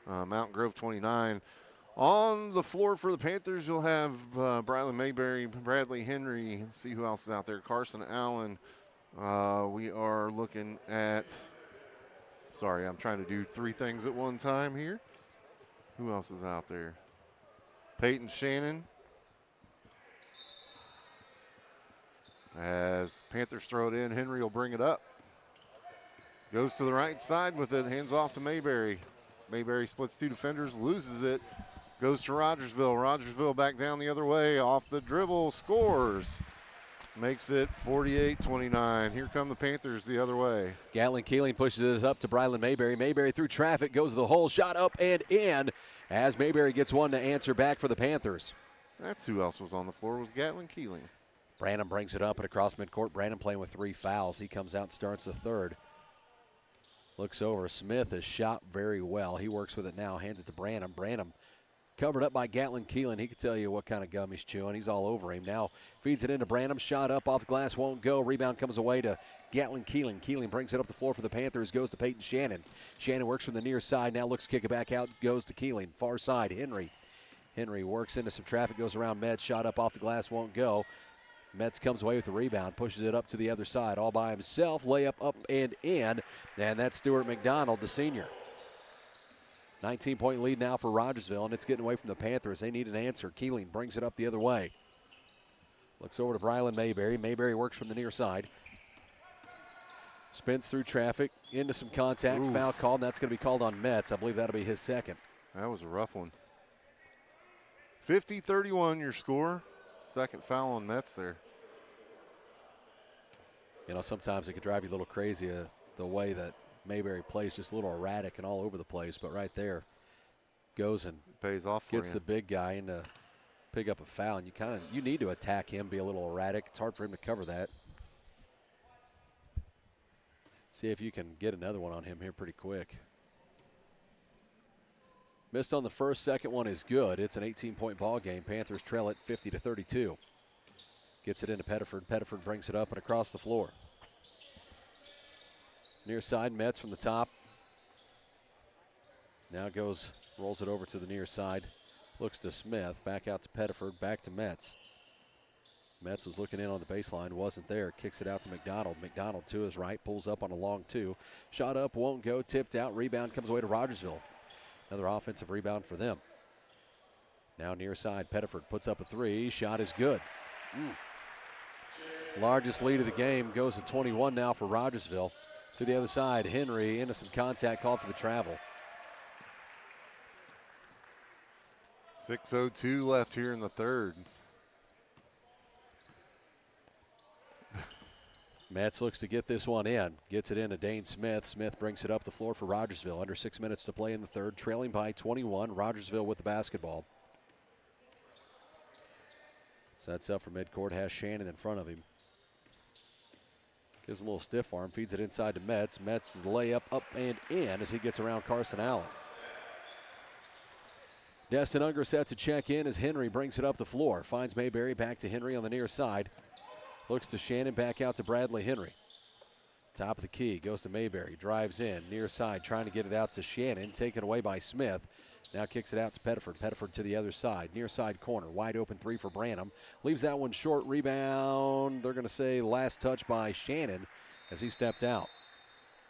Mountain Grove 29. On the floor for the Panthers, you'll have Brylan Mayberry, Bradley Henry. Let's see who else is out there. Carson Allen. We are looking at, sorry, I'm trying to do three things at one time here. Who else is out there? Peyton Shannon. As Panthers throw it in, Henry will bring it up. Goes to the right side with it, hands off to Mayberry. Mayberry splits two defenders, loses it, goes to Rogersville. Rogersville back down the other way, off the dribble, scores. Makes it 48-29. Here come the Panthers the other way. Gatlin Keeling pushes it up to Brylan Mayberry. Mayberry through traffic, goes to the hole, shot up and in as Mayberry gets one to answer back for the Panthers. That's who else was on the floor, was Gatlin Keeling. Branham brings it up and across midcourt. Branham playing with 3 fouls. He comes out and starts the third. Looks over. Smith has shot very well. He works with it now, hands it to Branham. Branham covered up by Gatlin Keelan. He can tell you what kind of gum he's chewing. He's all over him. Now feeds it into Branham. Shot up off the glass, won't go. Rebound comes away to Gatlin Keelan. Keelan brings it up the floor for the Panthers. Goes to Peyton Shannon. Shannon works from the near side. Now looks to kick it back out. Goes to Keelan. Far side, Henry. Henry works into some traffic. Goes around Metz. Shot up off the glass, won't go. Metz comes away with the rebound, pushes it up to the other side all by himself. Layup up and in, and that's Stuart McDonald, the senior. 19-point lead now for Rogersville, and it's getting away from the Panthers. They need an answer. Keeling brings it up the other way. Looks over to Brylan Mayberry. Mayberry works from the near side. Spins through traffic, into some contact. Oof. Foul called, and that's going to be called on Metz. I believe that'll be his second. That was a rough one. 50-31 your score. Second foul on Metz there. You know, sometimes it could drive you a little crazy the way that Mayberry plays, just a little erratic and all over the place. But right there, goes and pays off. Gets the big guy in to pick up a foul, and you need to attack him, be a little erratic. It's hard for him to cover that. See if you can get another one on him here pretty quick. Missed on the first, second one is good. It's an 18-point ball game. Panthers trail it 50-32. Gets it into Pettiford. Pettiford brings it up and across the floor. Near side, Metz from the top. Now rolls it over to the near side. Looks to Smith. Back out to Pettiford. Back to Metz. Metz was looking in on the baseline. Wasn't there. Kicks it out to McDonald. McDonald to his right. Pulls up on a long two. Shot up. Won't go. Tipped out. Rebound comes away to Rogersville. Another offensive rebound for them. Now near side, Pettiford puts up a three. Shot is good. Largest lead of the game goes to 21 now for Rogersville. To the other side, Henry into some contact, called for the travel. 6:02 left here in the third. Metz looks to get this one in. Gets it in to Dane Smith. Smith brings it up the floor for Rogersville. Under 6 minutes to play in the third. Trailing by 21. Rogersville with the basketball. Sets up for midcourt. Has Shannon in front of him. Gives him a little stiff arm. Feeds it inside to Metz. Metz's layup up and in as he gets around Carson Allen. Destin Unger set to check in as Henry brings it up the floor. Finds Mayberry. Back to Henry on the near side. Looks to Shannon, back out to Bradley Henry. Top of the key, goes to Mayberry, drives in, near side, trying to get it out to Shannon, taken away by Smith. Now kicks it out to Pettiford. Pettiford to the other side, near side corner, wide open three for Branham. Leaves that one short, rebound, they're going to say last touch by Shannon as he stepped out.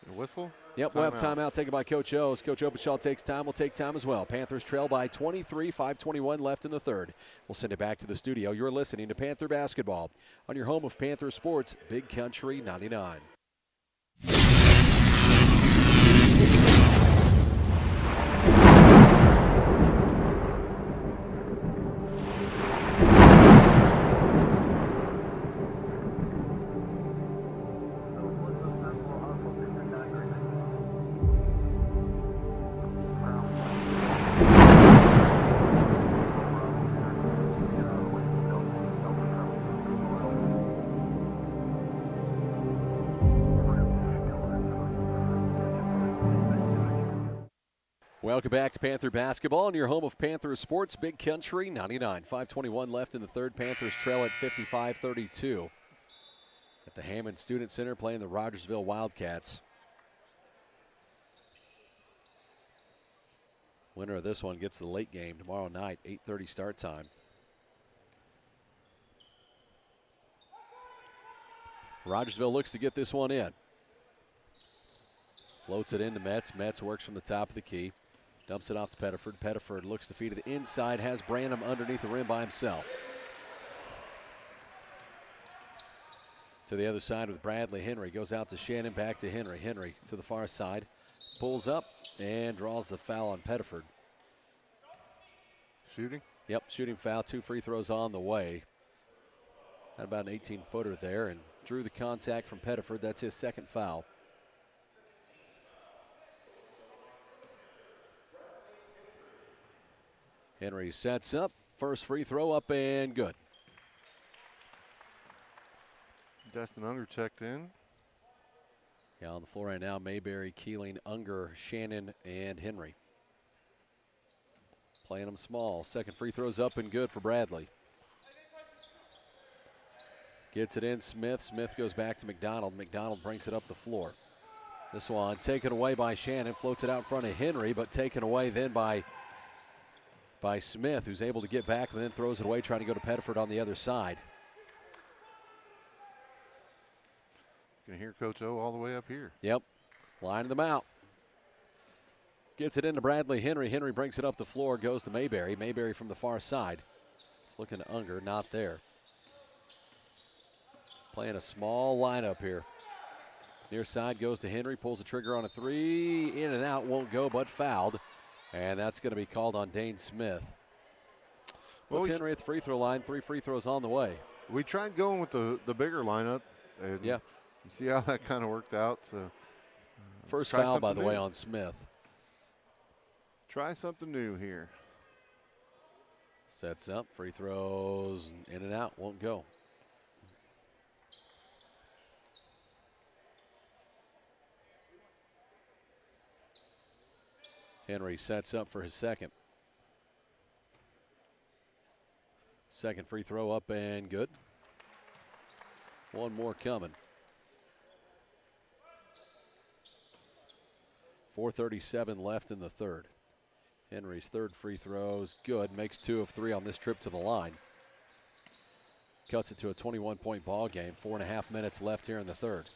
A whistle? Yep, we'll have timeout taken by Coach O's. Coach Openshaw takes time. We'll take time as well. Panthers trail by 23, 5:21 left in the third. We'll send it back to the studio. You're listening to Panther Basketball on your home of Panther Sports, Big Country 99. Welcome back to Panther basketball and your home of Panther sports, Big Country 99. 5:21 left in the third. Panthers trail at 55-32. At the Hammond Student Center playing the Rogersville Wildcats. Winner of this one gets the late game tomorrow night, 8:30 start time. Rogersville looks to get this one in. Floats it into Metz. Metz works from the top of the key. Dumps it off to Pettiford. Pettiford looks to feed to the inside. Has Branham underneath the rim by himself. To the other side with Bradley. Henry goes out to Shannon. Back to Henry. Henry to the far side. Pulls up and draws the foul on Pettiford. Shooting? Yep, shooting foul. 2 free throws on the way. Had about an 18-footer there and drew the contact from Pettiford. That's his second foul. Henry sets up. First free throw up and good. Destin Unger checked in. Yeah, on the floor right now, Mayberry, Keeling, Unger, Shannon, and Henry. Playing them small. Second free throw's up and good for Bradley. Gets it in, Smith. Smith goes back to McDonald. McDonald brings it up the floor. This one taken away by Shannon. Floats it out in front of Henry, but taken away then by Smith, who's able to get back and then throws it away, trying to go to Pettiford on the other side. You can hear Coach O all the way up here. Yep, lining them out. Gets it into Bradley. Henry. Henry brings it up the floor, goes to Mayberry. Mayberry from the far side. It's looking to Unger, not there. Playing a small lineup here. Near side goes to Henry, pulls the trigger on a three. In and out, won't go, but fouled. And that's going to be called on Dane Smith. Puts Henry at the free throw line. 3 free throws on the way. We tried going with the bigger lineup. And yeah. You see how that kind of worked out. So first foul, by the way, on Smith. Try something new here. Sets up, free throws, in and out, won't go. Henry sets up for his second. Second free throw up and good. One more coming. 4:37 left in the third. Henry's third free throw is good. Makes 2 of 3 on this trip to the line. Cuts it to a 21-point ball game. 4.5 minutes left here in the third.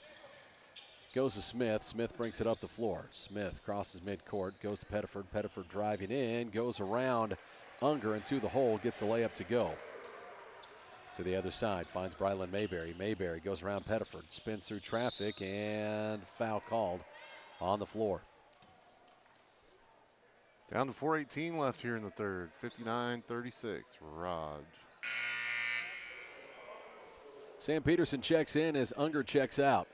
Goes to Smith. Smith brings it up the floor. Smith crosses midcourt, goes to Pettiford. Pettiford driving in, goes around Unger into the hole, gets the layup to go. To the other side, finds Brylan Mayberry. Mayberry goes around Pettiford, spins through traffic, and foul called on the floor. Down to 4:18 left here in the third. 59-36, Raj. Sam Peterson checks in as Unger checks out.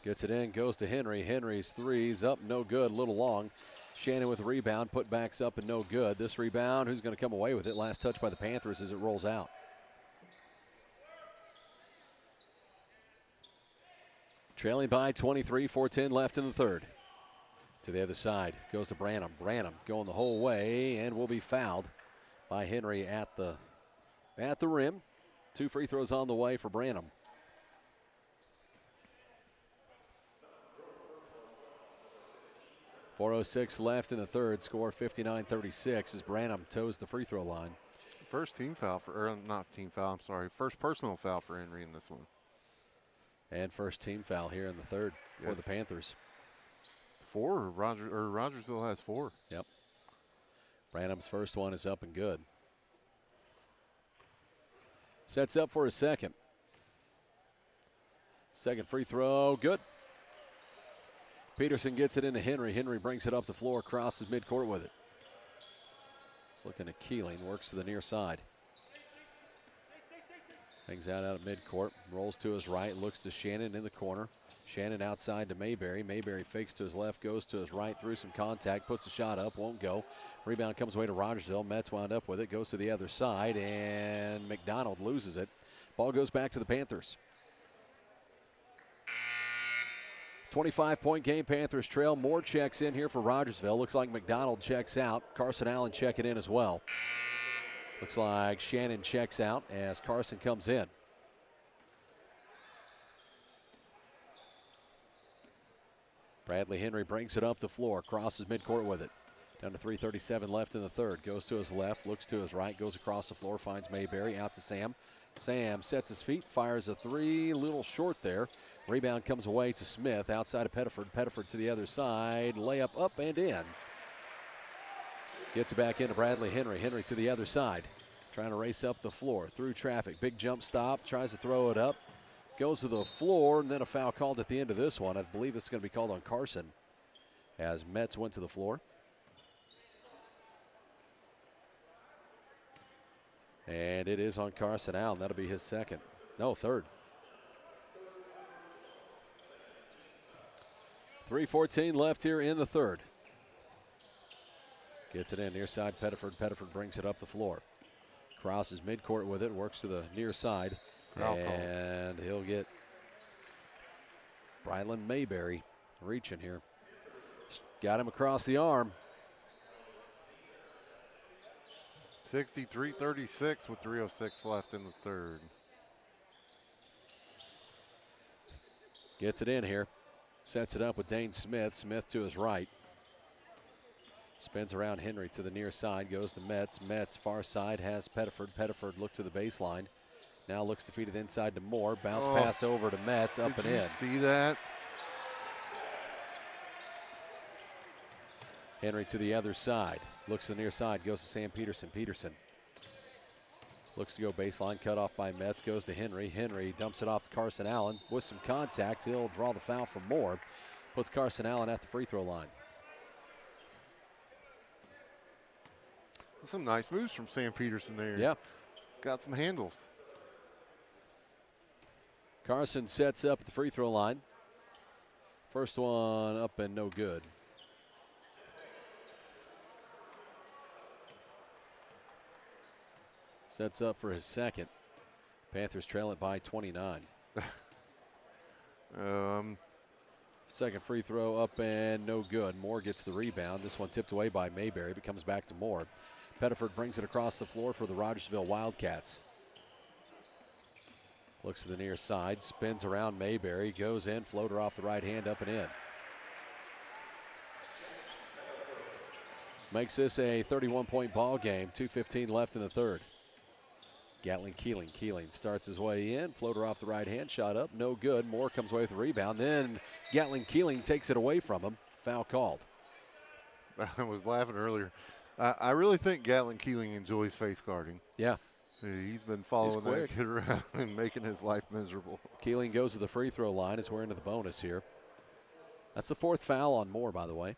Gets it in, goes to Henry. Henry's three's up, no good, a little long. Shannon with a rebound, put backs up and no good. This rebound, who's going to come away with it? Last touch by the Panthers as it rolls out. Trailing by 23, 4:10 left in the third. To the other side, goes to Branham. Branham going the whole way and will be fouled by Henry at the rim. 2 free throws on the way for Branham. .406 left in the third. Score 59-36 as Branham toes the free throw line. First team foul not team foul, I'm sorry. First personal foul for Henry in this one. And first team foul here in the third for the Panthers. 4, Rogersville has 4. Yep. Branham's first one is up and good. Sets up for his second. Second free throw, good. Peterson gets it into Henry. Henry brings it up the floor, crosses midcourt with it. It's looking at Keeling, works to the near side. Hangs out at midcourt, rolls to his right, looks to Shannon in the corner. Shannon outside to Mayberry. Mayberry fakes to his left, goes to his right, through some contact, puts a shot up, won't go. Rebound comes away to Rogersville. Metz wound up with it, goes to the other side, and McDonald loses it. Ball goes back to the Panthers. 25-point game. Panthers trail. More checks in here for Rogersville. Looks like McDonald checks out. Carson Allen checking in as well. Looks like Shannon checks out as Carson comes in. Bradley Henry brings it up the floor. Crosses midcourt with it. Down to 3:37 left in the third. Goes to his left, looks to his right, goes across the floor, finds Mayberry, out to Sam. Sam sets his feet, fires a three, little short there. Rebound comes away to Smith, outside of Pettiford. Pettiford to the other side, layup up and in. Gets it back into Bradley Henry. Henry to the other side, trying to race up the floor, through traffic. Big jump stop, tries to throw it up. Goes to the floor, and then a foul called at the end of this one. I believe it's going to be called on Carson as Metz went to the floor. And it is on Carson Allen. That'll be his second. No, third. 3:14 left here in the third. Gets it in near side. Pettiford. Pettiford brings it up the floor. Crosses midcourt with it. Works to the near side. And he'll get Brylan Mayberry reaching here. Got him across the arm. 63-36 with 3:06 left in the third. Gets it in here. Sets it up with Dane Smith. Smith to his right. Spins around Henry to the near side. Goes to Metz. Metz far side has Pettiford. Pettiford look to the baseline. Now looks to feed it inside to Moore. Bounce pass over to Metz. Up and in. Did you see that? Henry to the other side. Looks to the near side. Goes to Sam Peterson. Peterson looks to go baseline. Cut off by Metz. Goes to Henry. Henry dumps it off to Carson Allen. With some contact, he'll draw the foul for Moore. Puts Carson Allen at the free throw line. Some nice moves from Sam Peterson there. Yeah. Got some handles. Carson sets up at the free throw line. First one up and no good. Sets up for his second. Panthers trail it by 29. Second free throw up and no good. Moore gets the rebound. This one tipped away by Mayberry, but comes back to Moore. Pettiford brings it across the floor for the Rogersville Wildcats. Looks to the near side, spins around Mayberry, goes in, floater off the right hand, up and in. Makes this a 31-point ball game, 2:15 left in the third. Gatling Keeling. Keeling starts his way in, floater off the right hand, shot up, no good. Moore comes away with the rebound. Then Gatling Keeling takes it away from him. Foul called. I was laughing earlier. I really think Gatling Keeling enjoys face guarding. Yeah. He's been following that kid around and making his life miserable. Keeling goes to the free throw line as we're into the bonus here. That's the fourth foul on Moore, by the way.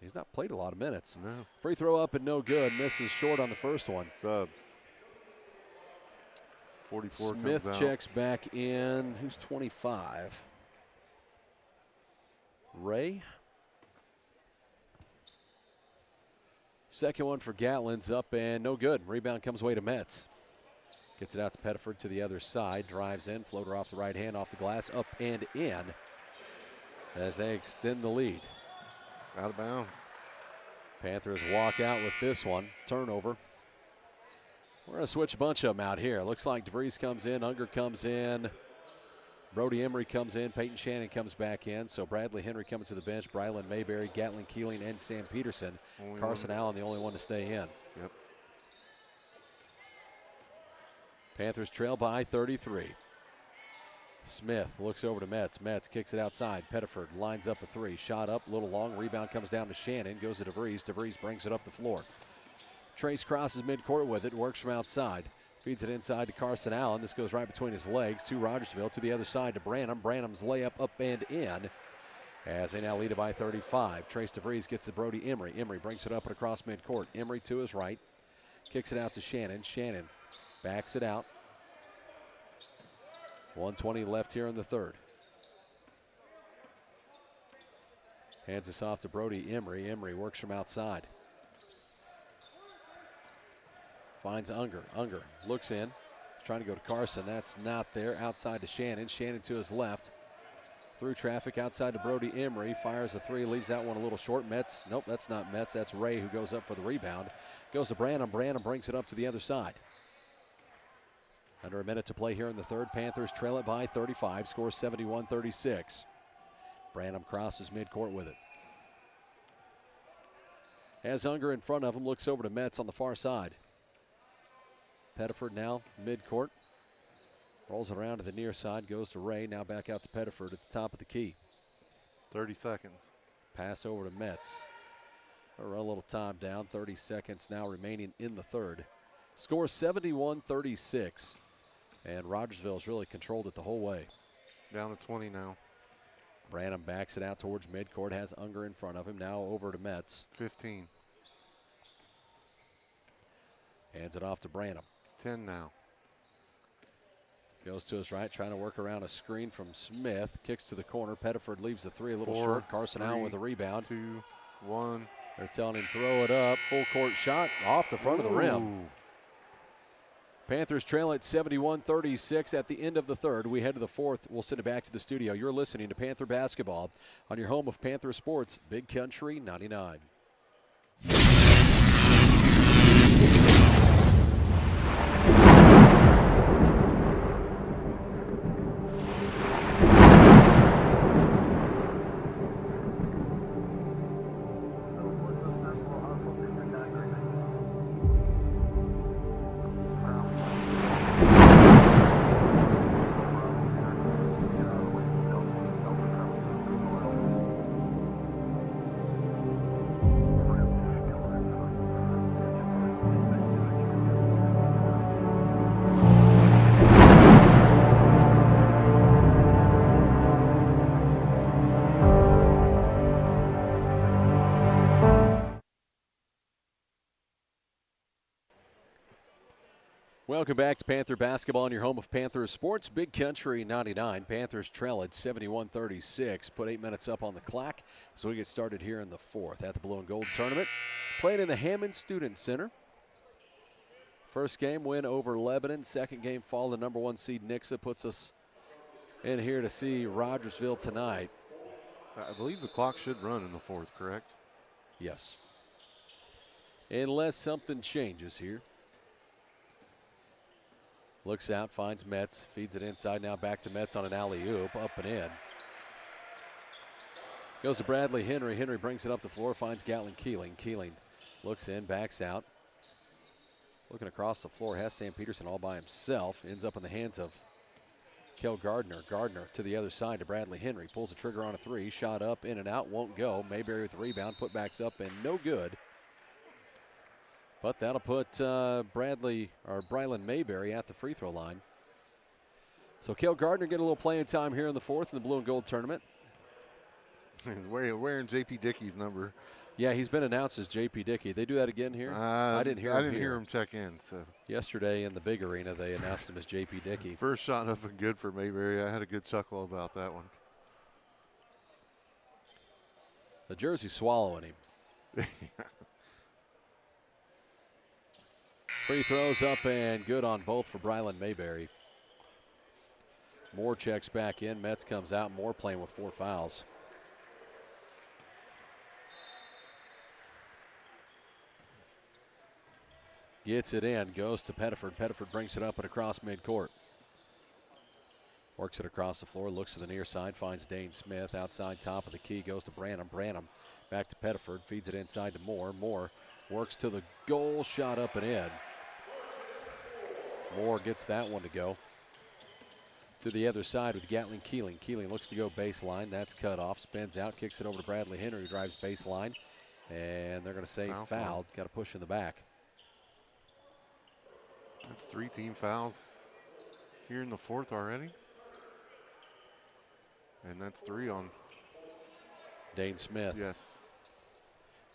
He's not played a lot of minutes. No. Free throw up and no good. Misses short on the first one. Subs. 44 Smith comes out. checks back in. Who's 25? Ray. Second one for Gatlin's up and no good. Rebound comes away to Metz. Gets it out to Pettiford to the other side. Drives in. Floater off the right hand, off the glass, up and in as they extend the lead. Out of bounds. Panthers walk out with this one. Turnover. We're going to switch a bunch of them out here. Looks like DeVries comes in. Unger comes in. Brody Emery comes in. Peyton Shannon comes back in. So Bradley Henry coming to the bench. Brylan Mayberry, Gatling Keeling, and Sam Peterson. Carson Allen, the only one to stay in. Yep. Panthers trail by 33. Smith looks over to Metz. Metz kicks it outside. Pettiford lines up a three. Shot up, a little long. Rebound comes down to Shannon. Goes to DeVries. DeVries brings it up the floor. Trace crosses midcourt with it. Works from outside. Feeds it inside to Carson Allen. This goes right between his legs to Rogersville. To the other side to Branham. Branham's layup up and in as they now lead it by 35. Trace DeVries gets to Brody Emery. Emery brings it up and across midcourt. Emery to his right. Kicks it out to Shannon. Shannon backs it out. 1:20 left here in the third. Hands this off to Brody Emery. Emery works from outside. Finds Unger. Unger looks in. Trying to go to Carson. That's not there. Outside to Shannon. Shannon to his left. through traffic outside to Brody Emery. Fires a three, leaves that one a little short. Metz, nope, that's not Metz. That's Ray who goes up for the rebound. Goes to Branham. Branham brings it up to the other side. Under a minute to play here in the third. Panthers trail it by 35. Score 71-36. Branham crosses midcourt with it. Has Unger in front of him. Looks over to Metz on the far side. Pettiford now midcourt. Rolls it around to the near side. Goes to Ray. Now back out to Pettiford at the top of the key. 30 seconds. Pass over to Metz. Run a little time down. 30 seconds now remaining in the third. Score 71-36. And Rogersville's really controlled it the whole way. Down to 20 now. Branham backs it out towards midcourt. Has Unger in front of him. Now over to Metz. 15. Hands it off to Branham. 10 now. Goes to his right, trying to work around a screen from Smith. Kicks to the corner. Pettiford leaves the three a little 4, short. Carson 3, Allen with a rebound. 2, 1. They're telling him throw it up. Full court shot off the front of the rim. Panthers trail at 71-36 at the end of the third. We head to the fourth. We'll send it back to the studio. You're listening to Panther Basketball on your home of Panther Sports, Big Country 99. Welcome back to Panther Basketball on your home of Panther Sports, Big Country 99. Panthers trail at 71-36. Put 8 minutes up on the clock as we get started here in the fourth at the Blue and Gold Tournament. Playing in the Hammond Student Center. First game win over Lebanon. Second game fall to number 1 seed Nixa. Puts us in here to see Rogersville tonight. I believe the clock should run in the fourth, correct? Yes. Unless something changes here. Looks out, finds Metz, feeds it inside, now back to Metz on an alley-oop, up and in. Goes to Bradley Henry. Henry brings it up the floor, finds Gatlin Keeling. Keeling looks in, backs out. Looking across the floor, has Sam Peterson all by himself. Ends up in the hands of Kel Gardner. Gardner to the other side to Bradley Henry. Pulls the trigger on a three. Shot up, in and out, won't go. Mayberry with the rebound, putbacks up and no good. But that'll put Brylan Mayberry at the free throw line. So Kel Gardner get a little playing time here in the fourth in the Blue and Gold Tournament. He's wearing J.P. Dickey's number. Yeah, he's been announced as J.P. Dickey. They do that again here? I didn't hear him check in. So yesterday in the big arena, they announced him as J.P. Dickey. First shot up and good for Mayberry. I had a good chuckle about that one. The jersey swallowing him. Free throws up and good on both for Brylan Mayberry. Moore checks back in. Metz comes out. Moore playing with 4 fouls. Gets it in. Goes to Pettiford. Pettiford brings it up and across midcourt. Works it across the floor. Looks to the near side. Finds Dane Smith. Outside top of the key. Goes to Branham. Branham back to Pettiford. Feeds it inside to Moore. Moore works to the goal. Shot up and in. Moore gets that one to go. To the other side with Gatlin Keeling. Keeling looks to go baseline. That's cut off. Spins out. Kicks it over to Bradley Henry, who drives baseline. And they're going to say fouled. Got to push in the back. That's 3 team fouls here in the fourth already. And that's 3 on Dane Smith. Yes.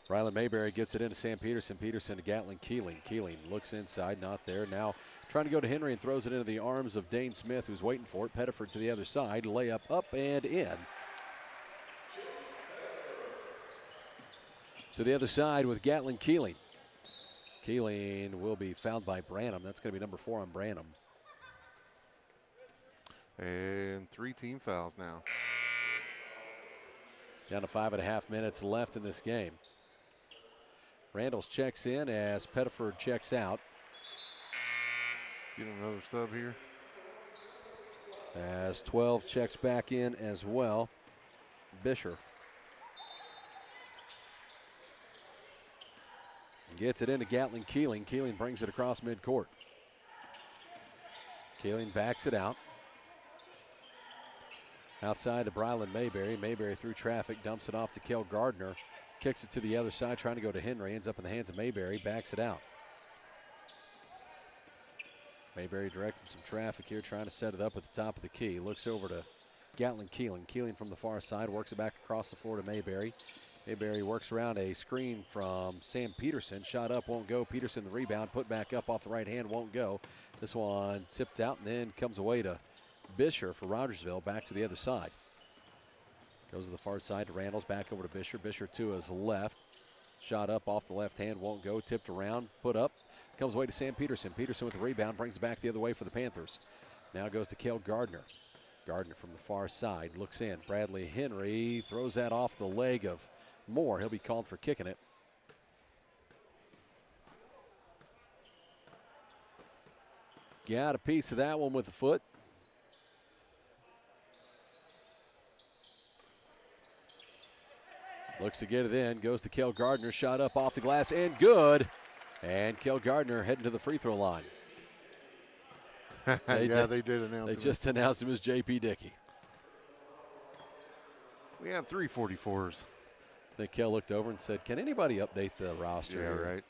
Brylan Mayberry gets it into Sam Peterson. Peterson to Gatlin Keeling. Keeling looks inside, not there. Now trying to go to Henry and throws it into the arms of Dane Smith, who's waiting for it. Pettiford to the other side. Layup up and in. To the other side with Gatlin Keeling. Keeling will be fouled by Branham. That's going to be number 4 on Branham. And 3 team fouls now. Down to 5.5 minutes left in this game. Randles checks in as Pettiford checks out. Get another sub here. As 12 checks back in as well. Bisher gets it into Gatling Keeling. Keeling brings it across midcourt. Keeling backs it out. Outside to Brylan Mayberry. Mayberry through traffic, dumps it off to Kel Gardner. Kicks it to the other side, trying to go to Henry. Ends up in the hands of Mayberry, backs it out. Mayberry directing some traffic here, trying to set it up at the top of the key. Looks over to Gatling Keeling. Keeling from the far side, works it back across the floor to Mayberry. Mayberry works around a screen from Sam Peterson. Shot up, won't go. Peterson the rebound, put back up off the right hand, won't go. This one tipped out and then comes away to Bisher for Rogersville, back to the other side. Goes to the far side to Randles, back over to Bisher. Bisher to his left. Shot up off the left hand, won't go. Tipped around, put up. Comes away to Sam Peterson. Peterson with the rebound, brings it back the other way for the Panthers. Now goes to Cale Gardner. Gardner from the far side, looks in. Bradley Henry throws that off the leg of Moore. He'll be called for kicking it. Got a piece of that one with the foot. Looks to get it in, goes to Cale Gardner, shot up off the glass and good. And Cale Gardner heading to the free throw line. They did announce They him. just announced him as J.P. Dickey. We have 3 44s. I think Cale looked over and said, can anybody update the roster Yeah, here? right.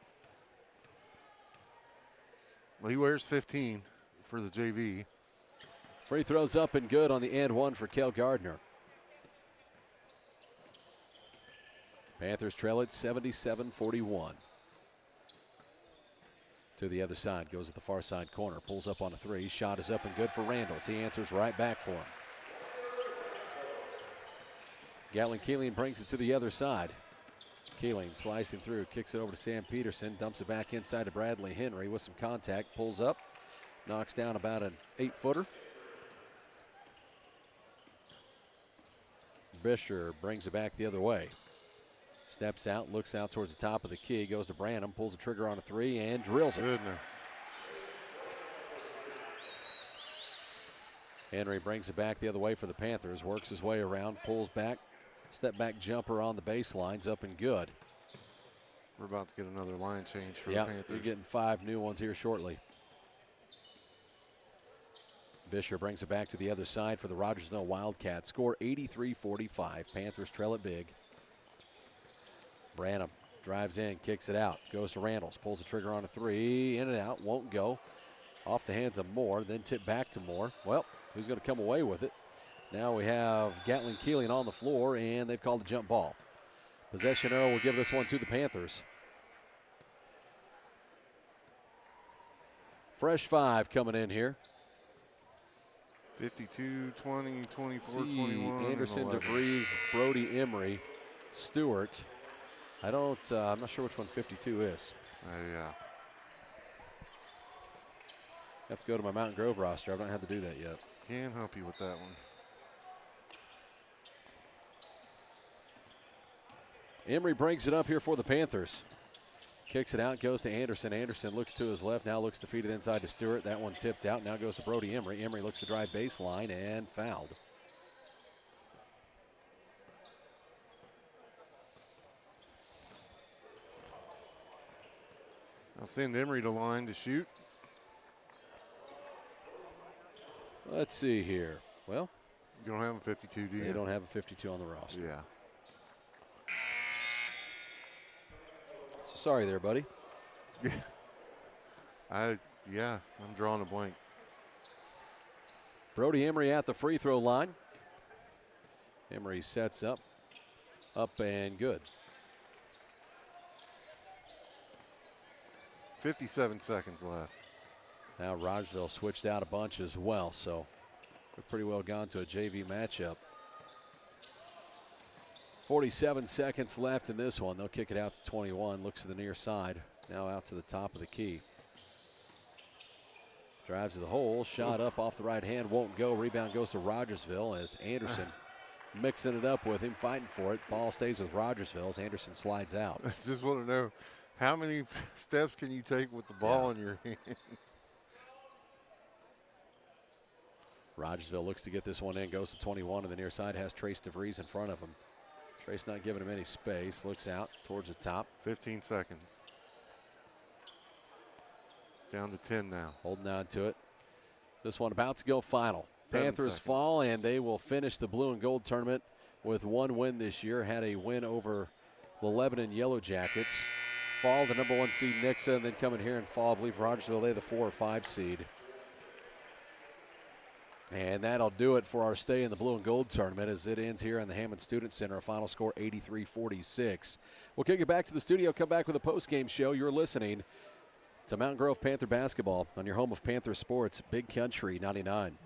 Well, he wears 15 for the JV. Free throws up and good on the and one for Cale Gardner. Panthers trail it 77-41. To the other side, goes at the far side corner, pulls up on a three. Shot is up and good for Randles. He answers right back for him. Gatling Keeling brings it to the other side. Keeling slicing through, kicks it over to Sam Peterson, dumps it back inside to Bradley Henry with some contact, pulls up, knocks down about an 8-footer. Bisher brings it back the other way. Steps out, looks out towards the top of the key, goes to Branham, pulls the trigger on a three and drills it. Goodness. Henry brings it back the other way for the Panthers, works his way around, pulls back, step back jumper on the baseline's up and good. We're about to get another line change for the Yeah, Panthers. you're getting 5 new ones here shortly. Bisher brings it back to the other side for the Rogersville Wildcats. Score 83-45. Panthers trail it big. Branham drives in, kicks it out, goes to Randles, pulls the trigger on a three, in and out, won't go. Off the hands of Moore, then tip back to Moore. Well, who's going to come away with it? Now we have Gatling Keeling on the floor, and they've called a jump ball. Possession arrow will give this one to the Panthers. Fresh 5 coming in here. 52, 20, 24, See 21, Anderson, and 11. DeVries, Brody Emery, Stewart. I'm not sure which one 52 is. Yeah. I have to go to my Mountain Grove roster. I've not had to do that yet. Can't help you with that one. Emery brings it up here for the Panthers. Kicks it out, goes to Anderson. Anderson looks to his left, now looks to feed it inside to Stewart. That one tipped out, now goes to Brody Emery. Emery looks to drive baseline and fouled. I'll send Emery to line to shoot. Let's see here. Well, You don't have a 52, do you? they don't have a 52 on the roster. Yeah. So sorry there, buddy. I'm drawing a blank. Brody Emery at the free throw line. Emery sets up and good. 57 seconds left. Now Rogersville switched out a bunch as well, so they're pretty well gone to a JV matchup. 47 seconds left in this one. They'll kick it out to 21. Looks to the near side. Now out to the top of the key. Drives to the hole. Shot up off the right hand. Won't go. Rebound goes to Rogersville as Anderson mixing it up with him, fighting for it. Ball stays with Rogersville as Anderson slides out. I just want to know, how many steps can you take with the ball in your hand? Rogersville looks to get this one in, goes to 21 on the near side, has Trace DeVries in front of him. Trace not giving him any space, looks out towards the top. 15 seconds. Down to 10 now. Holding on to it. This one about to go final. 7 Panthers seconds. fall, and they will finish the blue and gold tournament with one win this year. Had a win over the Lebanon Yellow Jackets. Fall, the number 1 seed Nixa, and then coming here and fall, I believe Rogersville, they the 4 or 5 seed. And that'll do it for our stay in the blue and gold tournament as it ends here in the Hammond Student Center. A final score 83-46. We'll kick it back to the studio, come back with a post-game show. You're listening to Mountain Grove Panther basketball on your home of Panther sports, Big Country 99.